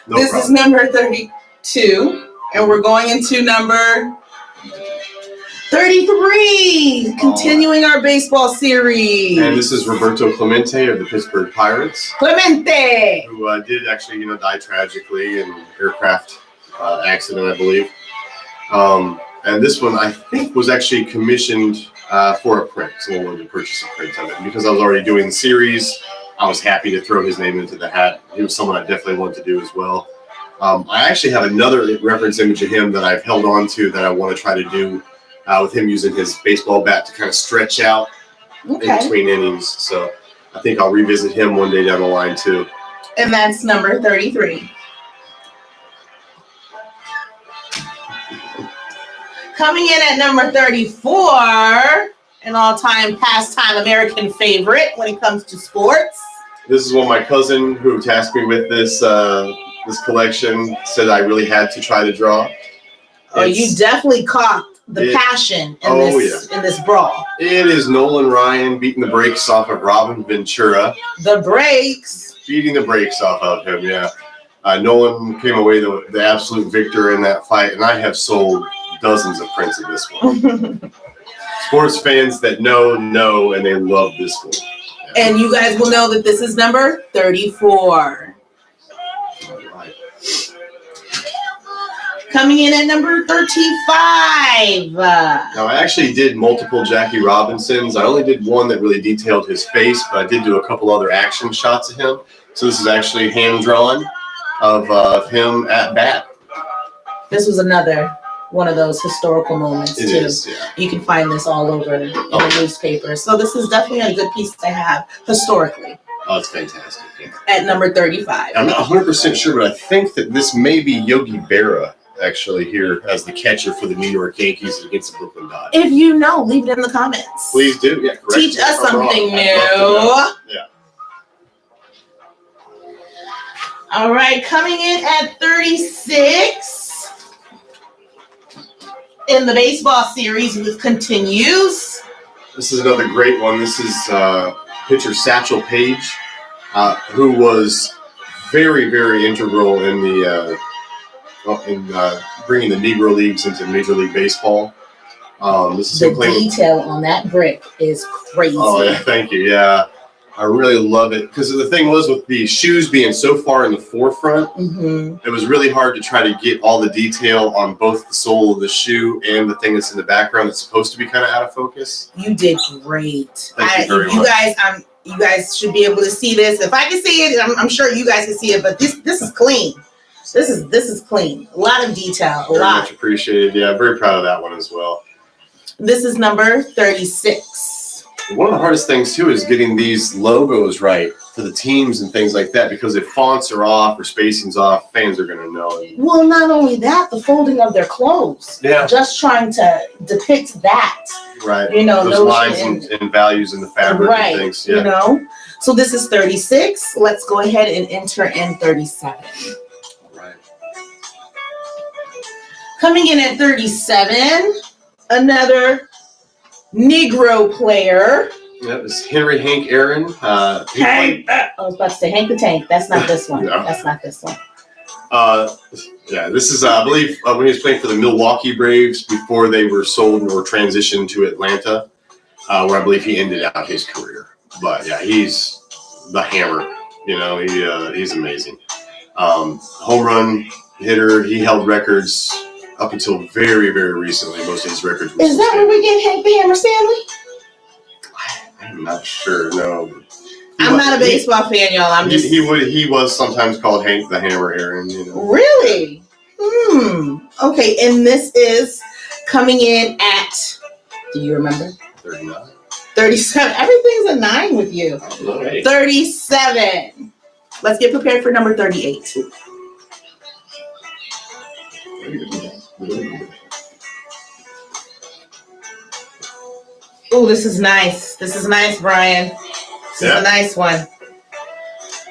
No this problem. Is number 32, and we're going into number 33, continuing our baseball series. And this is Roberto Clemente of the Pittsburgh Pirates. Clemente! Who did actually, die tragically in an aircraft accident, I believe. And this one, I think, was actually commissioned for a print. Someone wanted to purchase a print of it. Because I was already doing the series, I was happy to throw his name into the hat. He was someone I definitely wanted to do as well. I actually have another reference image of him that I've held on to that I want to try to do with him using his baseball bat to kind of stretch out in between innings. So I think I'll revisit him one day down the line too. And that's number 33. Coming in at number 34, an all-time pastime American favorite when it comes to sports. This is one my cousin who tasked me with this this collection said I really had to try to draw. Oh, you definitely caught the passion in this brawl. It is Nolan Ryan beating the brakes off of Robin Ventura. The brakes? Beating the brakes off of him, yeah. Nolan came away the absolute victor in that fight, and I have sold dozens of prints of this one. Sports fans that know, and they love this one. Yeah. And you guys will know that this is number 34. Right. Coming in at number 35. Now, I actually did multiple Jackie Robinsons. I only did one that really detailed his face, but I did do a couple other action shots of him. So this is actually hand-drawn of him at bat. This was another one of those historical moments, It too. is, yeah. You can find this all over in the newspaper. So this is definitely a good piece to have historically. Oh, it's fantastic. Yeah. At number 35. I'm not 100% sure, but I think that this may be Yogi Berra actually here as the catcher for the New York Yankees against the Brooklyn Dodgers. If you know, leave it in the comments. Please do. Yeah, correct. Teach us something new. Yeah. All right, coming in at 36 in the baseball series continues. This is another great one. This is pitcher Satchel Paige, who was very, very integral in the bringing the Negro Leagues into Major League Baseball. This is the detail on that brick is crazy. Oh, yeah, thank you. Yeah, I really love it because the thing was with the shoes being so far in the forefront, it was really hard to try to get all the detail on both the sole of the shoe and the thing that's in the background that's supposed to be kind of out of focus. You did great. Thank you very much. You guys should be able to see this. If I can see it, I'm sure you guys can see it. But this is clean. This is clean. A lot of detail. Very much appreciated. Yeah, very proud of that one as well. This is number 36. One of the hardest things too is getting these logos right for the teams and things like that, because if fonts are off or spacing's off, fans are going to know. Well, not only that, the folding of their clothes. Yeah. Just trying to depict that. Right. You know, those lines and values in the fabric and things. Yeah. You know. So this is 36. Let's go ahead and enter in 37. Right. Coming in at 37, another Negro player. That was Henry Hank Aaron. Hank. I was about to say Hank the Tank. That's not this one. No. That's not this one. Yeah, this is, I believe, when he was playing for the Milwaukee Braves before they were sold or transitioned to Atlanta, where I believe he ended out his career. But yeah, he's the hammer. You know, he's amazing. Home run hitter. He held records up until very, very recently. Most of his records were Is that where we get Hank the Hammer Stanley? I'm not sure. No. I'm not a baseball fan, y'all. I'm just. He was sometimes called Hank the Hammer Aaron. You know. Really? Okay, and this is coming in at. Do you remember? 39. 37. Everything's a 9 with you. Right. 37. Let's get prepared for number 38. Oh, this is nice. This is nice, Brian. This is a nice one.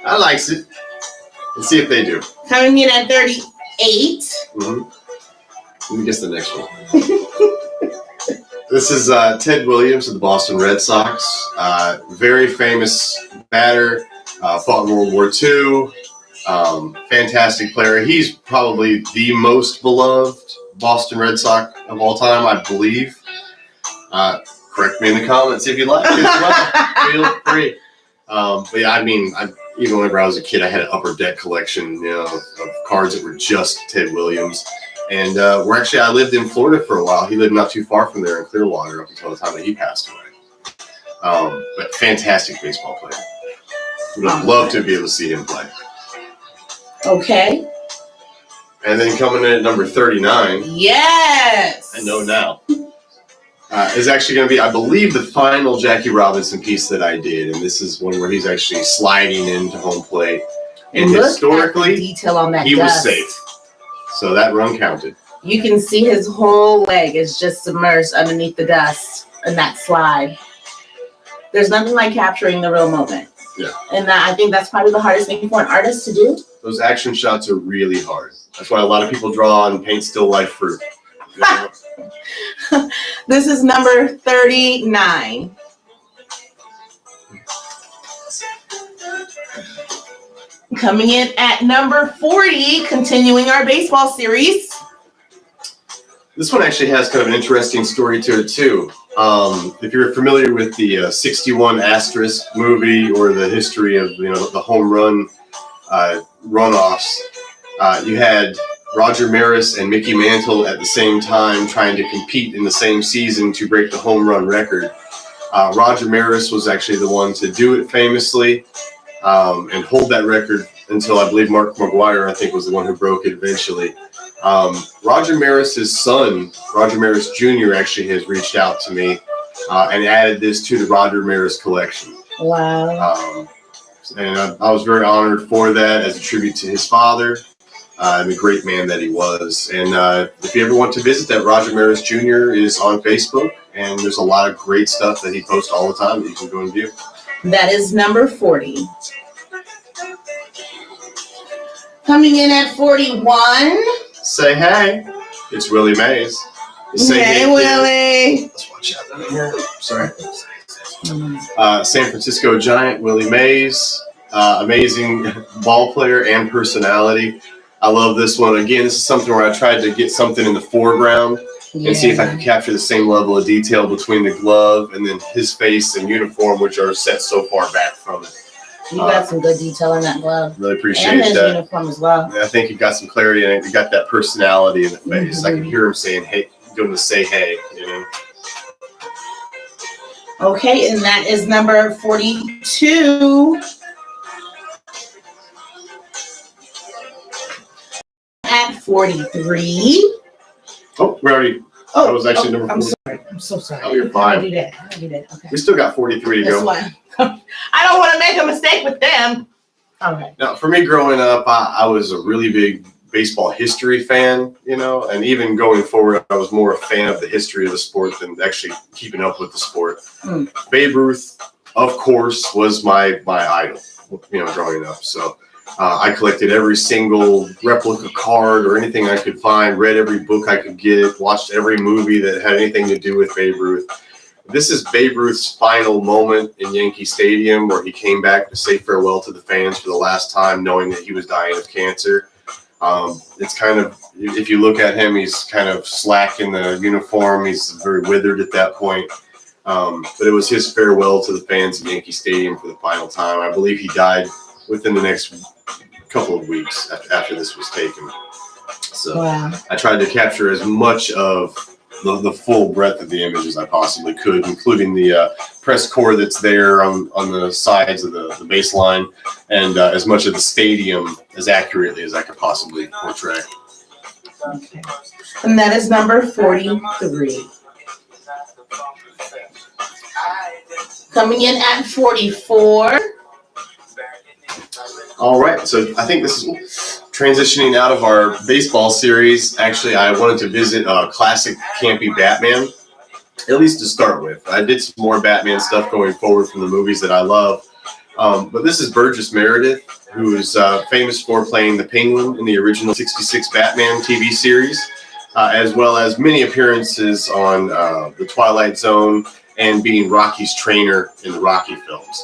I likes it. Let's see if they do. Coming in at 38. Let me guess the next one. This is Ted Williams of the Boston Red Sox. Very famous batter. Fought in World War II. Fantastic player. He's probably the most beloved Boston Red Sox of all time, I believe. Correct me in the comments if you like as well. Feel free. But yeah, I mean, even whenever I was a kid, I had an upper deck collection, you know, of cards that were just Ted Williams. And I lived in Florida for a while. He lived not too far from there in Clearwater up until the time that he passed away. But fantastic baseball player. Would have loved to be able to see him play. Okay. And then coming in at number 39. Yes. I know now. is actually going to be, I believe, the final Jackie Robinson piece that I did. And this is one where he's actually sliding into home plate. And Look historically, at the detail on that he was dust. safe. So that run counted. You can see his whole leg is just submerged underneath the dust in that slide. There's nothing like capturing the real moment. Yeah. And I think that's probably the hardest thing for an artist to do. Those action shots are really hard. That's why a lot of people draw and paint still life fruit. You know? This is number 39. Coming in at number 40, continuing our baseball series. This one actually has kind of an interesting story to it too. If you're familiar with the 61 Asterisk movie or the history of the home run runoffs, you had Roger Maris and Mickey Mantle at the same time trying to compete in the same season to break the home run record. Roger Maris was actually the one to do it famously and hold that record until I believe Mark McGwire, I think, was the one who broke it eventually. Roger Maris's son, Roger Maris Jr., actually has reached out to me and added this to the Roger Maris collection. Wow. And I was very honored for that as a tribute to his father and the great man that he was. And if you ever want to visit that, Roger Maris Jr. is on Facebook, and there's a lot of great stuff that he posts all the time that you can go and view. That is number 40. Coming in at 41. Say hey. It's Willie Mays. Say Hey, Willie. Let's watch out down here. Sorry. San Francisco Giant, Willie Mays. Amazing ball player and personality. I love this one. Again, this is something where I tried to get something in the foreground and see if I could capture the same level of detail between the glove and then his face and uniform, which are set so far back from it. You got some good detail in that glove. Really appreciate and his that. uniform as well. I think he got some clarity and he got that personality in the face. Mm-hmm. I can hear him saying, hey, going to say hey, you know. Okay, and that is number 42. At 43. Oh, we already. Oh, that was actually number 40. I'm sorry. I'm so sorry. Oh, you're fine. I did it. Okay. We still got 43 to go. That's why. I don't want to make a mistake with them. Okay. Now, for me growing up, I was a really big baseball history fan, you know, and even going forward, I was more a fan of the history of the sport than actually keeping up with the sport. Babe Ruth, of course, was my idol, you know, growing up. So I collected every single replica card or anything I could find, read every book I could get, watched every movie that had anything to do with Babe Ruth. This is Babe Ruth's final moment in Yankee Stadium where he came back to say farewell to the fans for the last time, knowing that he was dying of cancer. It's kind of, if you look at him, he's kind of slack in the uniform. He's very withered at that point. But it was his farewell to the fans at Yankee Stadium for the final time. I believe he died within the next couple of weeks after this was taken. So wow. I tried to capture as much of the full breadth of the image as I possibly could, including the press corps that's there on the sides of the baseline, and as much of the stadium as accurately as I could possibly portray. Okay. And that is number 43. Coming in at 44. All right, so I think this is transitioning out of our baseball series. Actually, I wanted to visit classic campy Batman, at least to start with. I did some more Batman stuff going forward from the movies that I love. But this is Burgess Meredith, who is famous for playing the Penguin in the original 66 Batman TV series, as well as many appearances on The Twilight Zone and being Rocky's trainer in the Rocky films.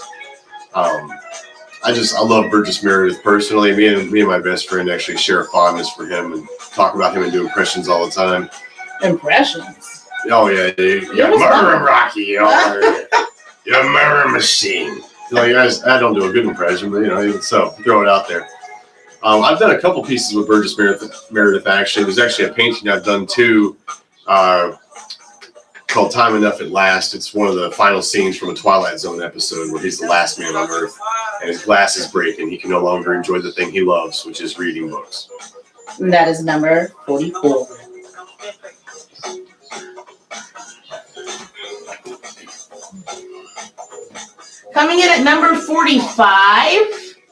I love Burgess Meredith personally. Me and my best friend actually share a fondness for him and talk about him and do impressions all the time. Impressions? Oh, yeah. You murder Rocky. You're a murder machine. Like, I don't do a good impression, but, you know, so throw it out there. I've done a couple pieces with Burgess Meredith, actually. There's actually a painting I've done, too, called Time Enough at Last. It's one of the final scenes from a Twilight Zone episode where he's the last man on Earth and his glasses break and he can no longer enjoy the thing he loves, which is reading books. And that is number 44. Coming in at number 45,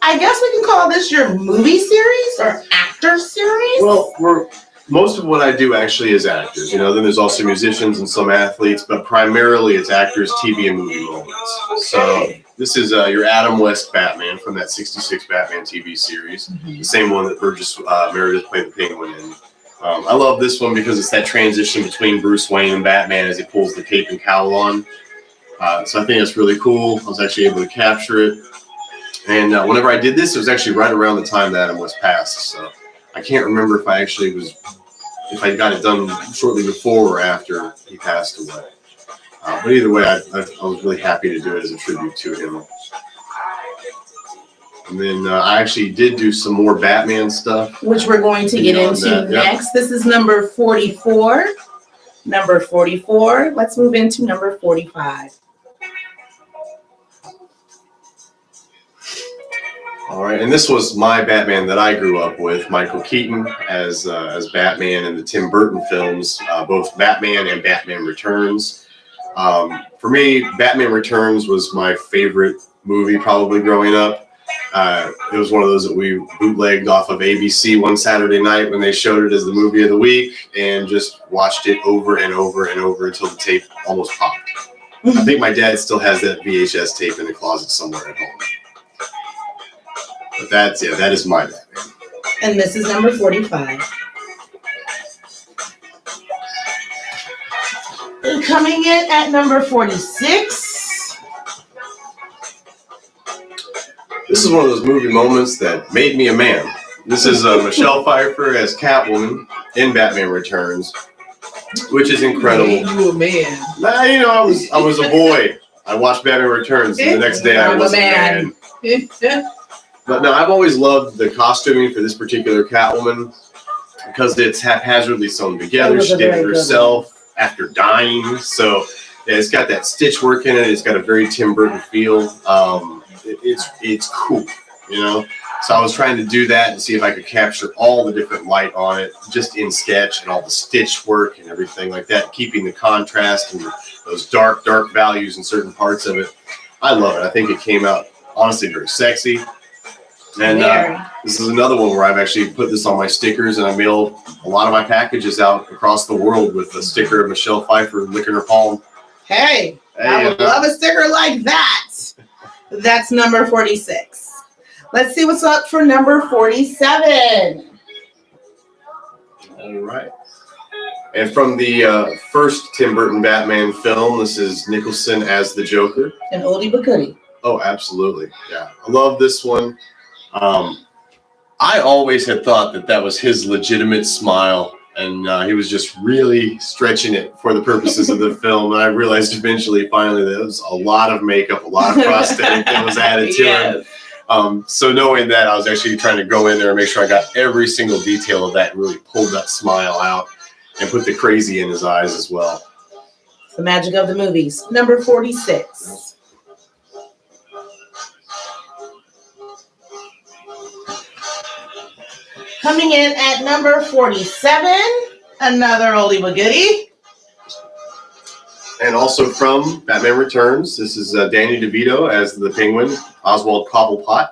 I guess we can call this your movie series or actor series? Well, most of what I do actually is actors. You know, then there's also musicians and some athletes, but primarily it's actors, TV, and movie moments. Okay. So this is your Adam West Batman from that 66 Batman TV series, the same one that Burgess Meredith played the Penguin in. I love this one because it's that transition between Bruce Wayne and Batman as he pulls the cape and cowl on. So I think it's really cool. I was actually able to capture it. And whenever I did this, it was actually right around the time that Adam West passed. So I can't remember if I got it done shortly before or after he passed away. But either way, I was really happy to do it as a tribute to him. And then I actually did do some more Batman stuff. Which we're going to get into next. This is number 44. Number 44. Let's move into number 45. All right, and this was my Batman that I grew up with, Michael Keaton as Batman in the Tim Burton films, both Batman and Batman Returns. For me, Batman Returns was my favorite movie probably growing up. It was one of those that we bootlegged off of ABC one Saturday night when they showed it as the movie of the week and just watched it over and over and over until the tape almost popped. I think my dad still has that VHS tape in the closet somewhere at home. But that is my Batman. And this is number 45. And coming in at number 46. This is one of those movie moments that made me a man. This is Michelle Pfeiffer as Catwoman in Batman Returns, which is incredible. Made you a man. Nah, you know, I was a boy. I watched Batman Returns, and the next day I was a man. But no, I've always loved the costuming for this particular Catwoman because it's haphazardly sewn together. She did it herself after dying. So yeah, it's got that stitch work in it. It's got a very Tim Burton feel. It's cool, you know. So I was trying to do that and see if I could capture all the different light on it just in sketch and all the stitch work and everything like that, keeping the contrast and those dark values in certain parts of it. I love it. I think it came out honestly very sexy. And this is another one where I've actually put this on my stickers, and I mail a lot of my packages out across the world with a sticker of Michelle Pfeiffer licking her palm. Hey, I would love a sticker like that. That's number 46. Let's see what's up for number 47. All right. And from the first Tim Burton Batman film, this is Nicholson as the Joker. An oldie but goodie. Oh, absolutely. Yeah. I love this one. I always had thought that was his legitimate smile, and he was just really stretching it for the purposes of the film. And I realized finally, that it was a lot of makeup, a lot of prosthetic that was added to him. So knowing that, I was actually trying to go in there and make sure I got every single detail of that and really pulled that smile out and put the crazy in his eyes as well. The magic of the movies. Number 46. Coming in at number 47, another oldie but goodie. And also from Batman Returns, this is Danny DeVito as the Penguin, Oswald Cobblepot.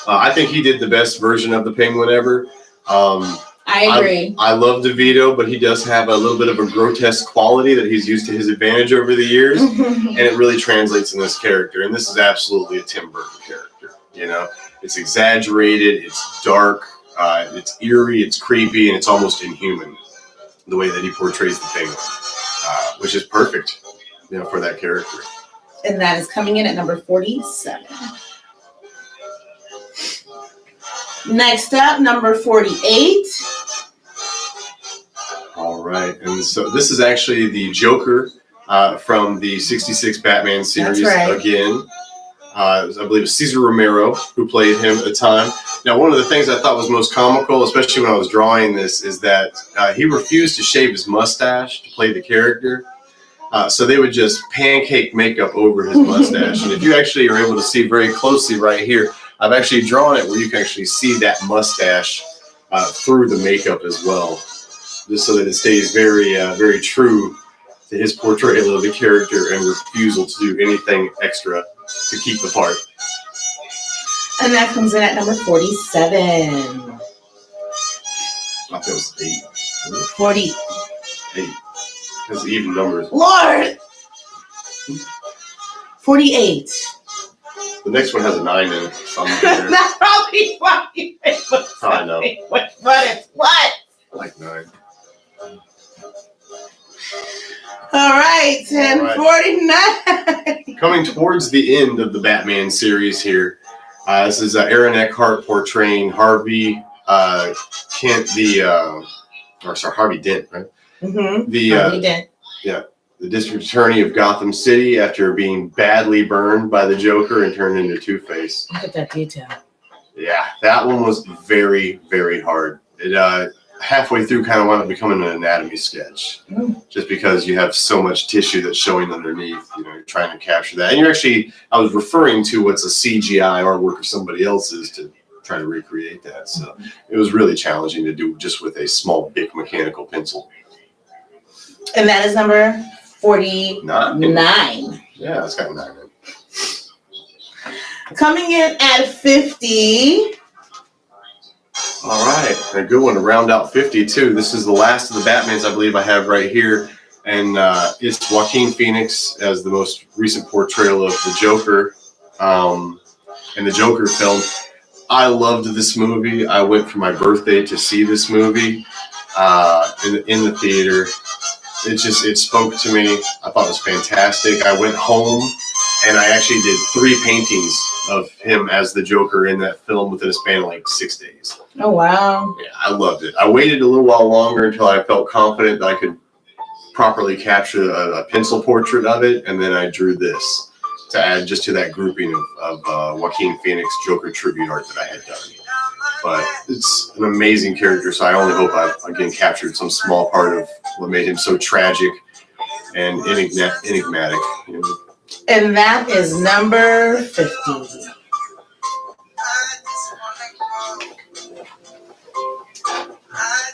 I think he did the best version of the Penguin ever. I agree. I love DeVito, but he does have a little bit of a grotesque quality that he's used to his advantage over the years, and it really translates in this character. And this is absolutely a Tim Burton character. You know, it's exaggerated, it's dark. It's eerie, it's creepy, and it's almost inhuman the way that he portrays the Penguin, which is perfect, you know, for that character. And that is coming in at number 47. Next up, number 48. All right, and so this is actually the Joker from the 66 Batman series again. I believe it's Cesar Romero who played him at the time. Now, one of the things I thought was most comical, especially when I was drawing this, is that he refused to shave his mustache to play the character. So they would just pancake makeup over his mustache. And if you actually are able to see very closely right here, I've actually drawn it where you can actually see that mustache through the makeup as well, just so that it stays very, very true to his portrayal of the character and refusal to do anything extra to keep the part. And that comes in at number 47. I thought it was 8. 40. 8. That's even numbers. Lord! 48. The next one has a 9 in it. That's probably why you picked I know. What? I like 9. All right, 1049. Coming towards the end of the Batman series here. This is Aaron Eckhart portraying Harvey Kent, Harvey Dent, right? Mm-hmm. Harvey Dent. Yeah, the district attorney of Gotham City after being badly burned by the Joker and turned into Two-Face. Look at that detail. Yeah, that one was very, very hard. It halfway through kind of wound up becoming an anatomy sketch, just because you have so much tissue that's showing underneath. You know, you're trying to capture that, and I was referring to what's a CGI artwork of somebody else's to try to recreate that. So it was really challenging to do just with a small, big mechanical pencil. And that is number 49. Yeah, it's got 9 in it. Coming in at 50. All right, a good one to round out 52. This is the last of the Batmans I believe I have right here, and it's Joaquin Phoenix as the most recent portrayal of the Joker in the Joker film. I loved this movie. I went for my birthday to see this movie in the theater. It spoke to me. I thought it was fantastic. I went home and I actually did 3 paintings of him as the Joker in that film within a span of like 6 days. Oh, wow. Yeah, I loved it. I waited a little while longer until I felt confident that I could properly capture a pencil portrait of it, and then I drew this to add just to that grouping of Joaquin Phoenix Joker tribute art that I had done. But it's an amazing character, so I only hope I've, again, captured some small part of what made him so tragic and enigmatic. You know? And that is number 50.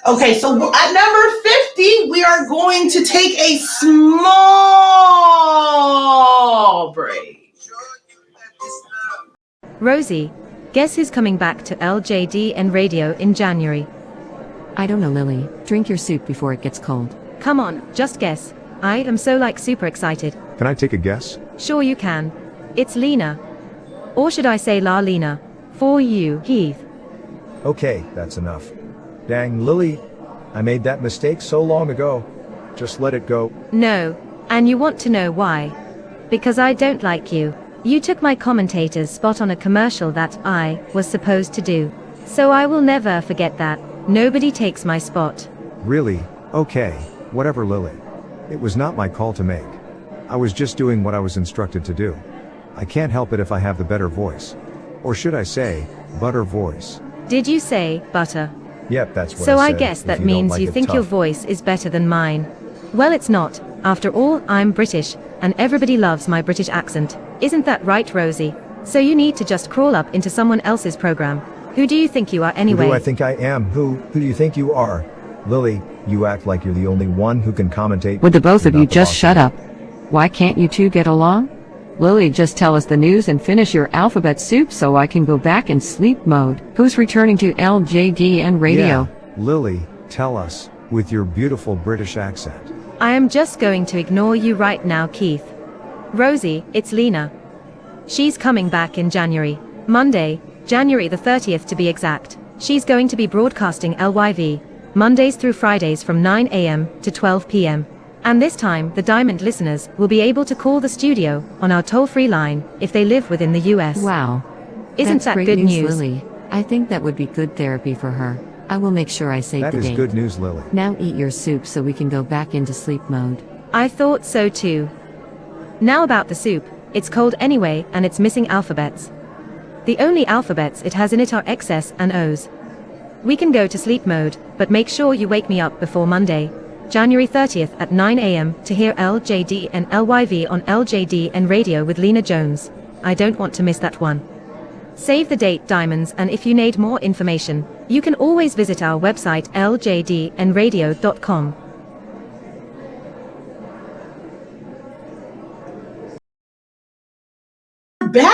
Okay, so at number 50, we are going to take a small break. Rosie, guess who's coming back to LJDN Radio in January? I don't know, Lily. Drink your soup before it gets cold. Come on, just guess. I am so super excited. Can I take a guess? Sure you can. It's Lena. Or should I say La Lena? For you, Heath. Okay, that's enough. Dang, Lily, I made that mistake so long ago. Just let it go. No, and you want to know why? Because I don't like you. You took my commentator's spot on a commercial that I was supposed to do. So I will never forget that. Nobody takes my spot. Really? Okay, whatever, Lily. It was not my call to make. I was just doing what I was instructed to do. I can't help it if I have the better voice. Or should I say, butter voice. Did you say, butter? Yep, that's what So I I said. guess If that you don't means like you it think your tough. voice is better than mine. Well, it's not. After all, I'm British, and everybody loves my British accent. Isn't that right, Rosie? So you need to just crawl up into someone else's program. Who do you think you are anyway? Who do I think I am? Who do you think you are? Lily, you act like you're the only one who can commentate. Would the both of You're you not the just boss. shut up? Why can't you two get along? Lily, just tell us the news and finish your alphabet soup so I can go back in sleep mode. Who's returning to LJDN Radio? Yeah, Lily, tell us, with your beautiful British accent. I am just going to ignore you right now, Keith. Rosie, it's Lena. She's coming back in January. Monday, January the 30th to be exact. She's going to be broadcasting LYV, Mondays through Fridays from 9 a.m. to 12 p.m. And this time, the Diamond listeners will be able to call the studio on our toll-free line if they live within the U.S. Wow. Isn't That's that great good news? Lily? I think that would be good therapy for her. I will make sure I save That the is date. good news, Lily. Now eat your soup so we can go back into sleep mode. I thought so too. Now about the soup, it's cold anyway and it's missing alphabets. The only alphabets it has in it are X's and O's. We can go to sleep mode, but make sure you wake me up before Monday, January 30th at 9 a.m. to hear LJD and LYV on LJDN Radio with Lena Jones. I don't want to miss that one. Save the date, Diamonds, and if you need more information, you can always visit our website ljdnradio.com. back.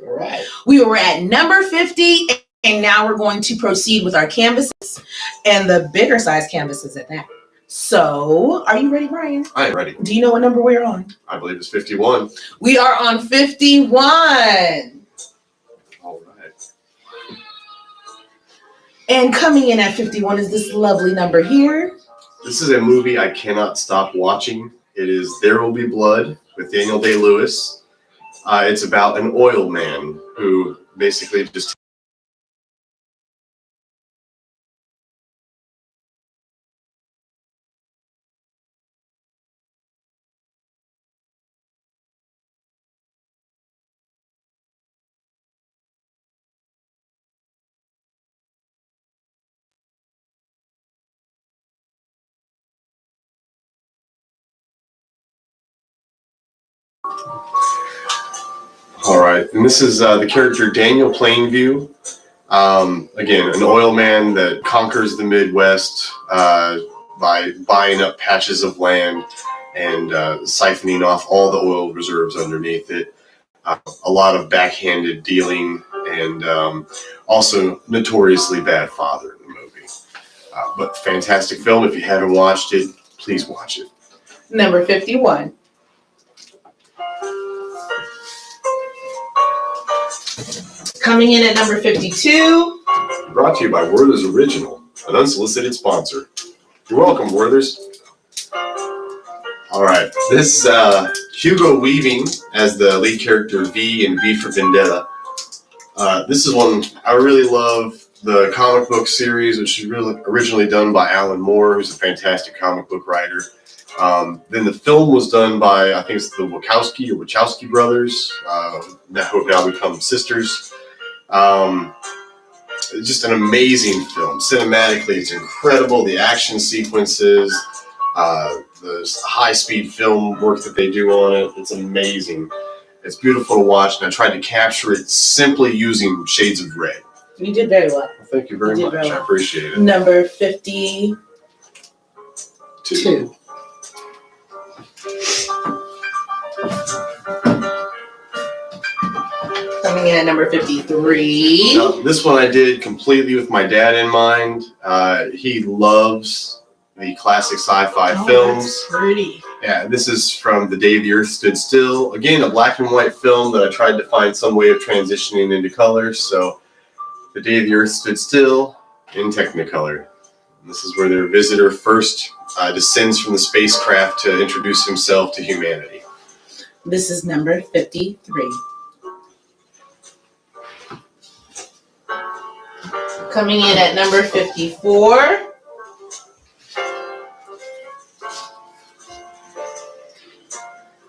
All right. We were at number 50, and now we're going to proceed with our canvases and the bigger size canvases at that. So, are you ready, Brian? I am ready. Do you know what number we're on? I believe it's 51. We are on 51. All right. And coming in at 51 is this lovely number here. This is a movie I cannot stop watching. It is There Will Be Blood with Daniel Day-Lewis. It's about an oil man who basically just All right, and this is the character Daniel Plainview. Again, an oil man that conquers the Midwest by buying up patches of land and siphoning off all the oil reserves underneath it. A lot of backhanded dealing, and also notoriously bad father in the movie. But fantastic film. If you haven't watched it, please watch it. Number 51. Coming in at number 52. Brought to you by Werther's Original, an unsolicited sponsor. You're welcome, Werther's. All right, this Hugo Weaving as the lead character V in V for Vendetta. This is one I really love. The comic book series, which is really originally done by Alan Moore, who's a fantastic comic book writer. Then the film was done by, I think it's the Wachowski brothers, who have now become sisters. Just an amazing film. Cinematically, it's incredible. The action sequences, the high-speed film work that they do on it, it's amazing. It's beautiful to watch, and I tried to capture it simply using shades of red. You did very well. Well, thank you very much. I appreciate it. Number 52. Coming in at number 53. Now, this one I did completely with my dad in mind. He loves the classic sci-fi films. That's pretty. Yeah, this is from The Day the Earth Stood Still. Again, a black and white film that I tried to find some way of transitioning into color. So, The Day the Earth Stood Still in Technicolor. And this is where their visitor first descends from the spacecraft to introduce himself to humanity. This is number 53. Coming in at number 54.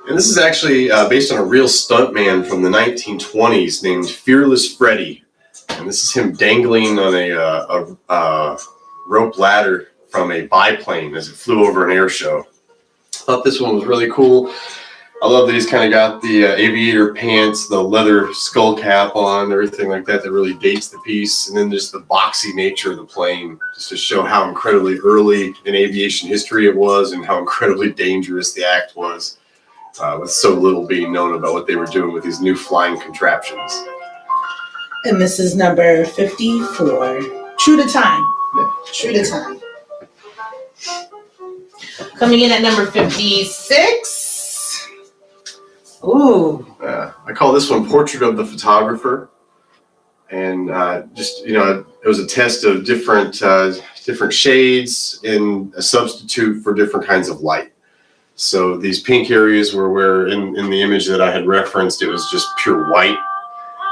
And this is actually based on a real stuntman from the 1920s named Fearless Freddy. And this is him dangling on a rope ladder from a biplane as it flew over an air show. Thought this one was really cool. I love that he's kind of got the aviator pants, the leather skull cap on, everything like that really dates the piece. And then just the boxy nature of the plane, just to show how incredibly early in aviation history it was and how incredibly dangerous the act was, with so little being known about what they were doing with these new flying contraptions. And this is number 54. True to time. True to time. Coming in at number 56. Ooh. I call this one Portrait of the Photographer. And just, it was a test of different shades in a substitute for different kinds of light. So these pink areas were where in the image that I had referenced, it was just pure white.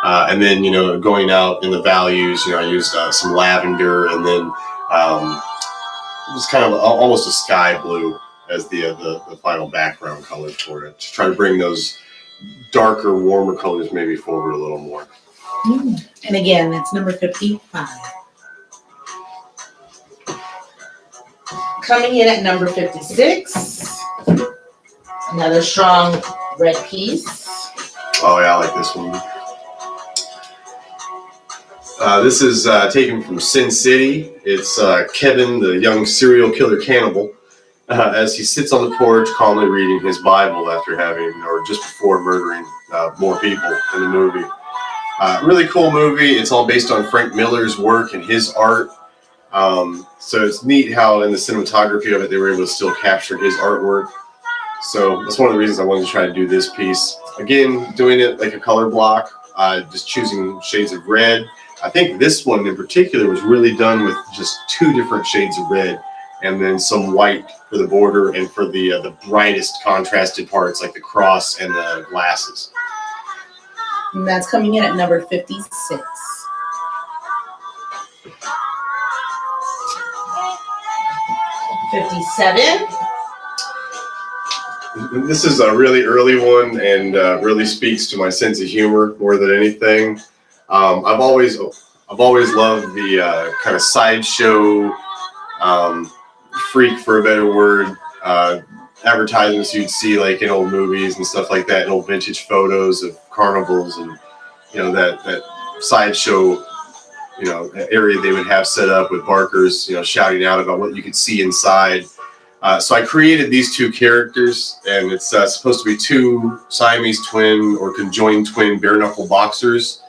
And then, going out in the values, I used some lavender, and then it was kind of almost a sky blue as the final background color for it, to try to bring those darker, warmer colors maybe forward a little more. And again, that's number 55. Coming in at number 56. Another strong red piece. Oh yeah, I like this one. This is taken from Sin City. It's Kevin, the young serial killer cannibal, as he sits on the porch calmly reading his Bible after having, or just before murdering more people in the movie. Really cool movie. It's all based on Frank Miller's work and his art. So it's neat how in the cinematography of it, they were able to still capture his artwork. So that's one of the reasons I wanted to try to do this piece. Again, doing it like a color block, just choosing shades of red. I think this one in particular was really done with just 2 different shades of red and then some white for the border and for the brightest contrasted parts like the cross and the glasses. And that's coming in at number 56. $57. This is a really early one and really speaks to my sense of humor more than anything. I've always loved the kind of sideshow, freak for a better word, advertisements you'd see like in old movies and stuff like that, and old vintage photos of carnivals and that sideshow area they would have set up with barkers shouting out about what you could see inside. So I created these 2 characters, and it's supposed to be 2 Siamese twin or conjoined twin bare knuckle boxers,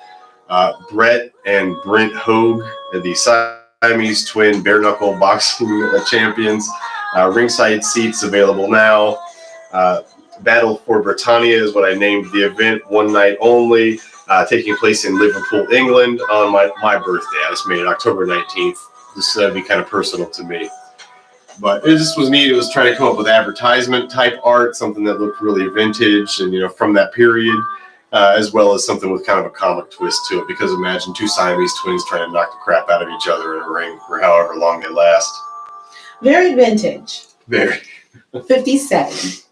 Brett and Brent Hogue, the Siamese twin bare knuckle boxing champions. Ringside seats available now. Battle for Britannia is what I named the event. 1 night only, taking place in Liverpool, England on my birthday. I just made it October 19th. This would be kind of personal to me. But it just was neat. It was trying to come up with advertisement type art, something that looked really vintage and from that period, as well as something with kind of a comic twist to it. Because imagine 2 Siamese twins trying to knock the crap out of each other in a ring for however long they last. Very vintage. Very. 57.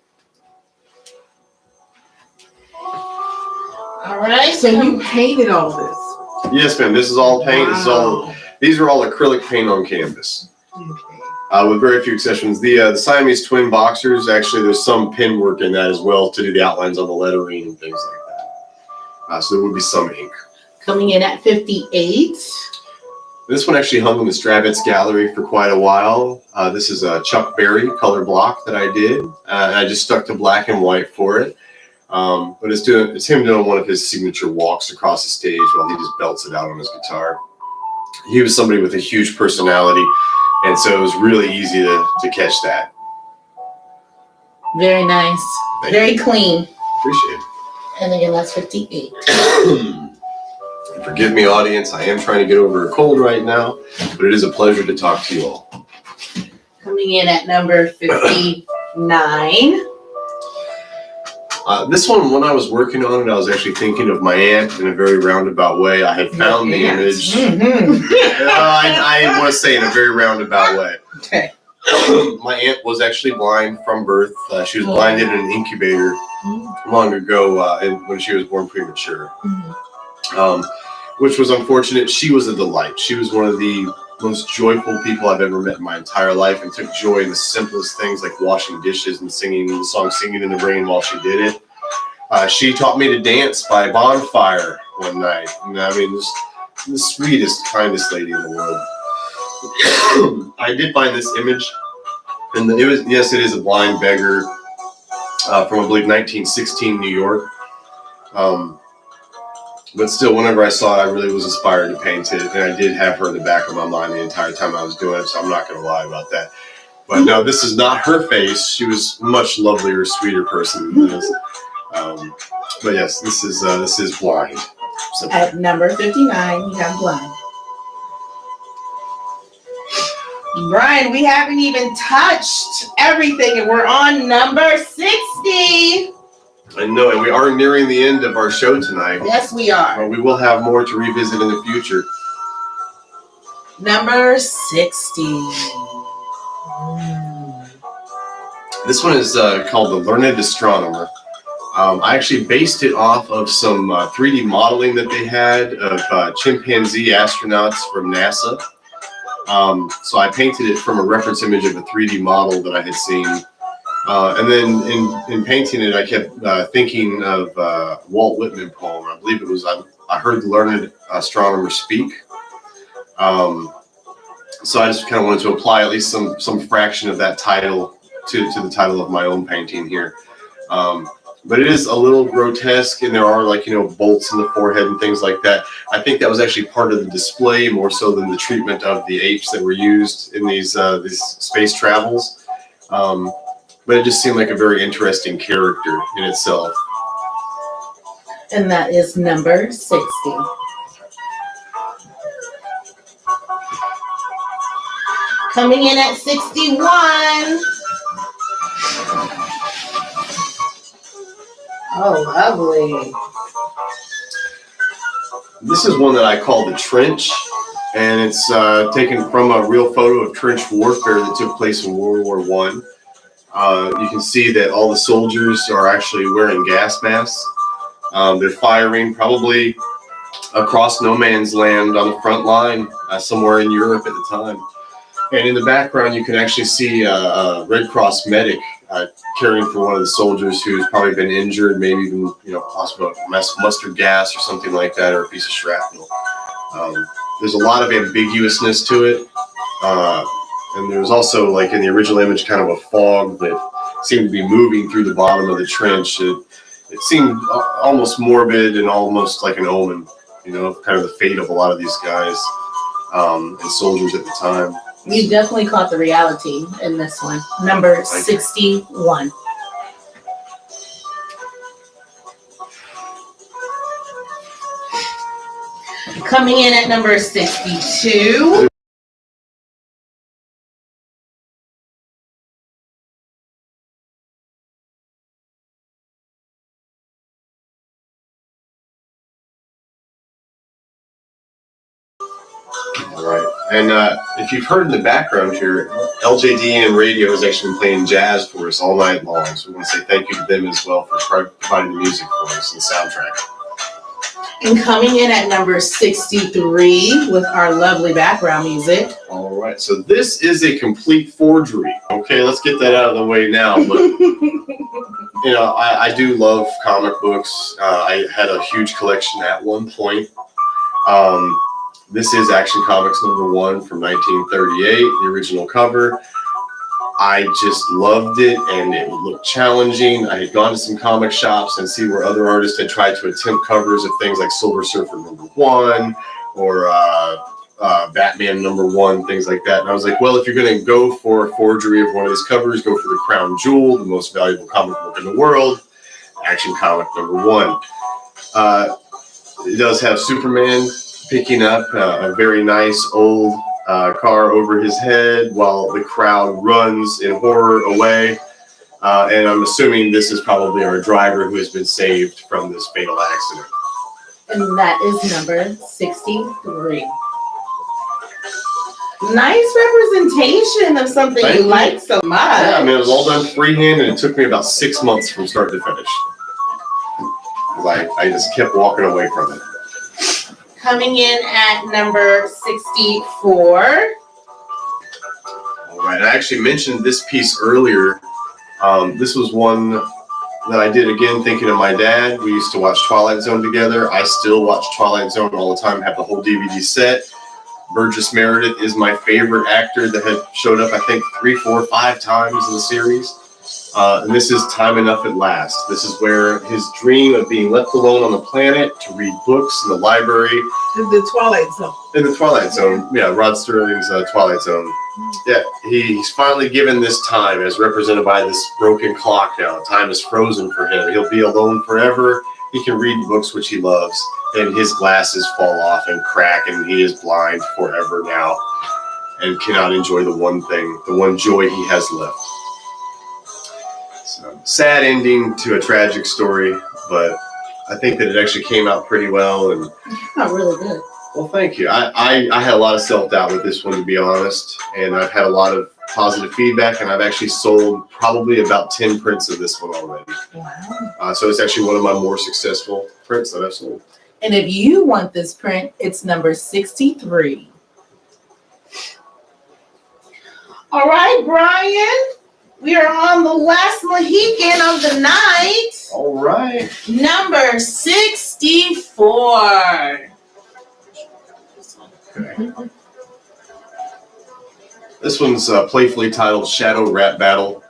All right. So you painted all this? Yes, ma'am. This is all paint. Wow. These are all acrylic paint on canvas. Okay. With very few exceptions. The Siamese twin boxers, actually, there's some pen work in that as well to do the outlines on the lettering and things like that. So there would be some ink. Coming in at 58. This one actually hung in the Stravitz Gallery for quite a while. This is a Chuck Berry color block that I did. And I just stuck to black and white for it. But it's him doing one of his signature walks across the stage while he just belts it out on his guitar. He was somebody with a huge personality, and so it was really easy to catch that. Very nice. Very clean. Appreciate it. And again, that's 58. Forgive me, audience. I am trying to get over a cold right now, but it is a pleasure to talk to you all. Coming in at number 59. This one, when I was working on it, I was actually thinking of my aunt in a very roundabout way. I had found the image. Mm-hmm. I want to say in a very roundabout way. Okay. My aunt was actually blind from birth. She was blinded in an incubator long ago when she was born premature, which was unfortunate. She was a delight. She was one of the most joyful people I've ever met in my entire life, and took joy in the simplest things like washing dishes and singing the song "Singing in the Rain" while she did it. She taught me to dance by a bonfire one night. And I mean, the sweetest, kindest lady in the world. I did find this image, and it is a blind beggar from, I believe, 1916 New York. But still, whenever I saw it, I really was inspired to paint it, and I did have her in the back of my mind the entire time I was doing it, so I'm not going to lie about that. But no, this is not her face. She was a much lovelier, sweeter person than this. But yes, this is blind. So, At number 59, you have Blind. Brian, we haven't even touched everything, and we're on number 60. I know, and we are nearing the end of our show tonight. Yes, we are. But we will have more to revisit in the future. Number 60. This one is called The Learned Astronomer. I actually based it off of some 3D modeling that they had of chimpanzee astronauts from NASA. So I painted it from a reference image of a 3D model that I had seen. And then in painting it, I kept thinking of Walt Whitman poem. I believe it was I Heard the Learned Astronomer Speak. So I just kind of wanted to apply at least some fraction of that title to the title of my own painting here. But it is a little grotesque, and there are, like, bolts in the forehead and things like that. I think that was actually part of the display more so than the treatment of the apes that were used in these space travels. But it just seemed like a very interesting character in itself. And that is number 60. Coming in at 61. Oh, lovely. This is one that I call the trench, and it's taken from a real photo of trench warfare that took place in World War I. You can see that all the soldiers are actually wearing gas masks. They're firing probably across no man's land on the front line somewhere in Europe at the time. And in the background, you can actually see a Red Cross medic caring for one of the soldiers who's probably been injured, maybe even, possibly mustard gas or something like that, or a piece of shrapnel. There's a lot of ambiguousness to it. And there's also, like in the original image, kind of a fog that seemed to be moving through the bottom of the trench. It seemed almost morbid and almost like an omen, kind of the fate of a lot of these guys and soldiers at the time. You definitely caught the reality in this one. Number 61. Coming in at number 62. All right. And if you've heard in the background here, LJDN Radio has actually been playing jazz for us all night long. So we want to say thank you to them as well for providing the music for us and the soundtrack. And coming in at number 63 with our lovely background music. All right. So this is a complete forgery. Okay, let's get that out of the way now. But, I do love comic books. I had a huge collection at one point. This is Action Comics #1 from 1938, the original cover. I just loved it, and it looked challenging. I had gone to some comic shops and see where other artists had tried to attempt covers of things like Silver Surfer #1 or Batman #1, things like that. And I was like, well, if you're going to go for a forgery of one of these covers, go for the crown jewel, the most valuable comic book in the world, Action Comic #1. It does have Superman picking up a very nice old car over his head while the crowd runs in horror away. And I'm assuming this is probably our driver who has been saved from this fatal accident. And that is number 63. Nice representation of something you like so much. Yeah, it was all done freehand, and it took me about 6 months from start to finish. I just kept walking away from it. Coming in at number 64. All right, I actually mentioned this piece earlier. This was one that I did again thinking of my dad. We used to watch Twilight Zone together. I still watch Twilight Zone all the time, have the whole DVD set. Burgess Meredith is my favorite actor that had showed up, I think, 3, 4, 5 times in the series. And this is Time Enough at Last. This is where his dream of being left alone on the planet to read books in the library. In the Twilight Zone. In the Twilight Zone, yeah, Rod Sterling's Twilight Zone. Yeah, he's finally given this time as represented by this broken clock now. Time is frozen for him. He'll be alone forever. He can read books which he loves, and his glasses fall off and crack, and he is blind forever now and cannot enjoy the one thing, the one joy he has left. So, sad ending to a tragic story, but I think that it actually came out pretty well. And Oh, really good. well, thank you. I had a lot of self-doubt with this one, to be honest, and I've had a lot of positive feedback, and I've actually sold probably about 10 prints of this one already. Wow. So it's actually one of my more successful prints that I've sold. And if you want this print, it's number 63. All right, Brian. We are on the last Mohican of the night. All right. Number 64. Okay. This one's playfully titled Shadow Rap Battle.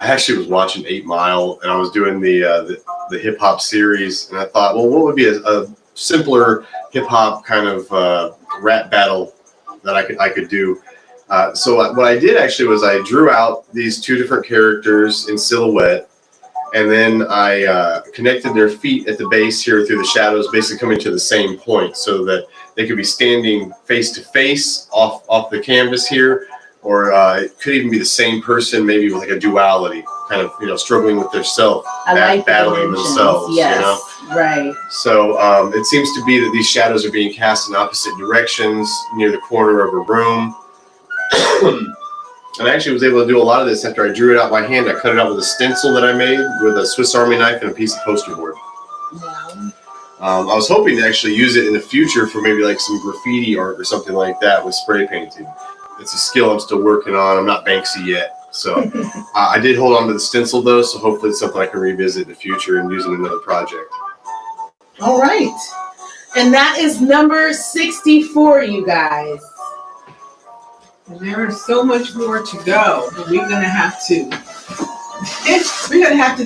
I actually was watching 8 Mile, and I was doing the hip hop series, and I thought, well, what would be a simpler hip hop kind of rap battle that I could do? So what I did actually was I drew out these 2 different characters in silhouette, and then I connected their feet at the base here through the shadows, basically coming to the same point, so that they could be standing face to face off the canvas here, or it could even be the same person, maybe with like a duality, kind of struggling with their self, battling themselves. Yes, right. So it seems to be that these shadows are being cast in opposite directions near the corner of a room. And I actually was able to do a lot of this after I drew it out by hand. I cut it out with a stencil that I made with a Swiss Army knife and a piece of poster board. Yeah. I was hoping to actually use it in the future for maybe like some graffiti art or something like that with spray painting. It's a skill I'm still working on. I'm not Banksy yet. So I did hold on to the stencil though, so hopefully it's something I can revisit in the future and use in another project. All right. And that is number 64, you guys. And there is so much more to go. We're gonna have to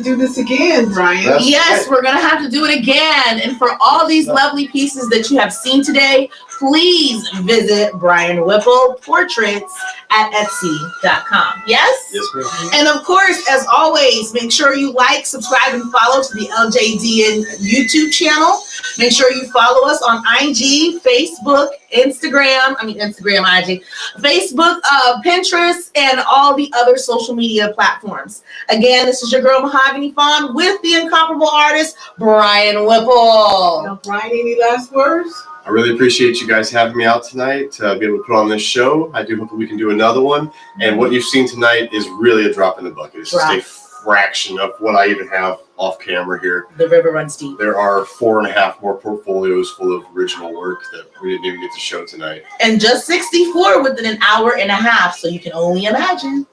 do this again, Brian. Yes, we're going to have to do it again. And for all these lovely pieces that you have seen today, please visit Brian Whipple Portraits at Etsy.com. Yes? Yes, ma'am. And of course, as always, make sure you like, subscribe, and follow to the LJDN YouTube channel. Make sure you follow us on IG, Facebook, Instagram, IG, Facebook, Pinterest, and all the other social media platforms. Again, this is your girl Mahogany Fawn with the incomparable artist, Brian Whipple. Now, Brian, any last words? I really appreciate you guys having me out tonight to be able to put on this show. I do hope that we can do another one. And what you've seen tonight is really a drop in the bucket. It's just a fraction of what I even have off camera here. The river runs deep. There are 4.5 more portfolios full of original work that we didn't even get to show tonight. And just 64 within an hour and a half, so you can only imagine.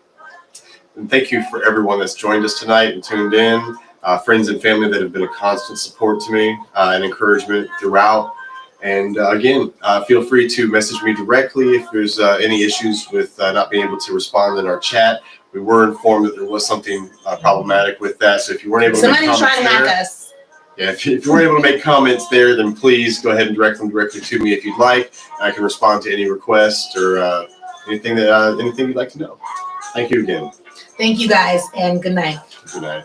And thank you for everyone that's joined us tonight and tuned in, friends and family that have been a constant support to me and encouragement throughout. And again, feel free to message me directly if there's any issues with not being able to respond in our chat. We were informed that there was something problematic with that. So if you weren't able to make comments trying to hack us. Yeah, if you weren't able to make comments there, then please go ahead and direct them directly to me if you'd like. And I can respond to any requests or anything you'd like to know. Thank you again. Thank you guys, and good night. Good night.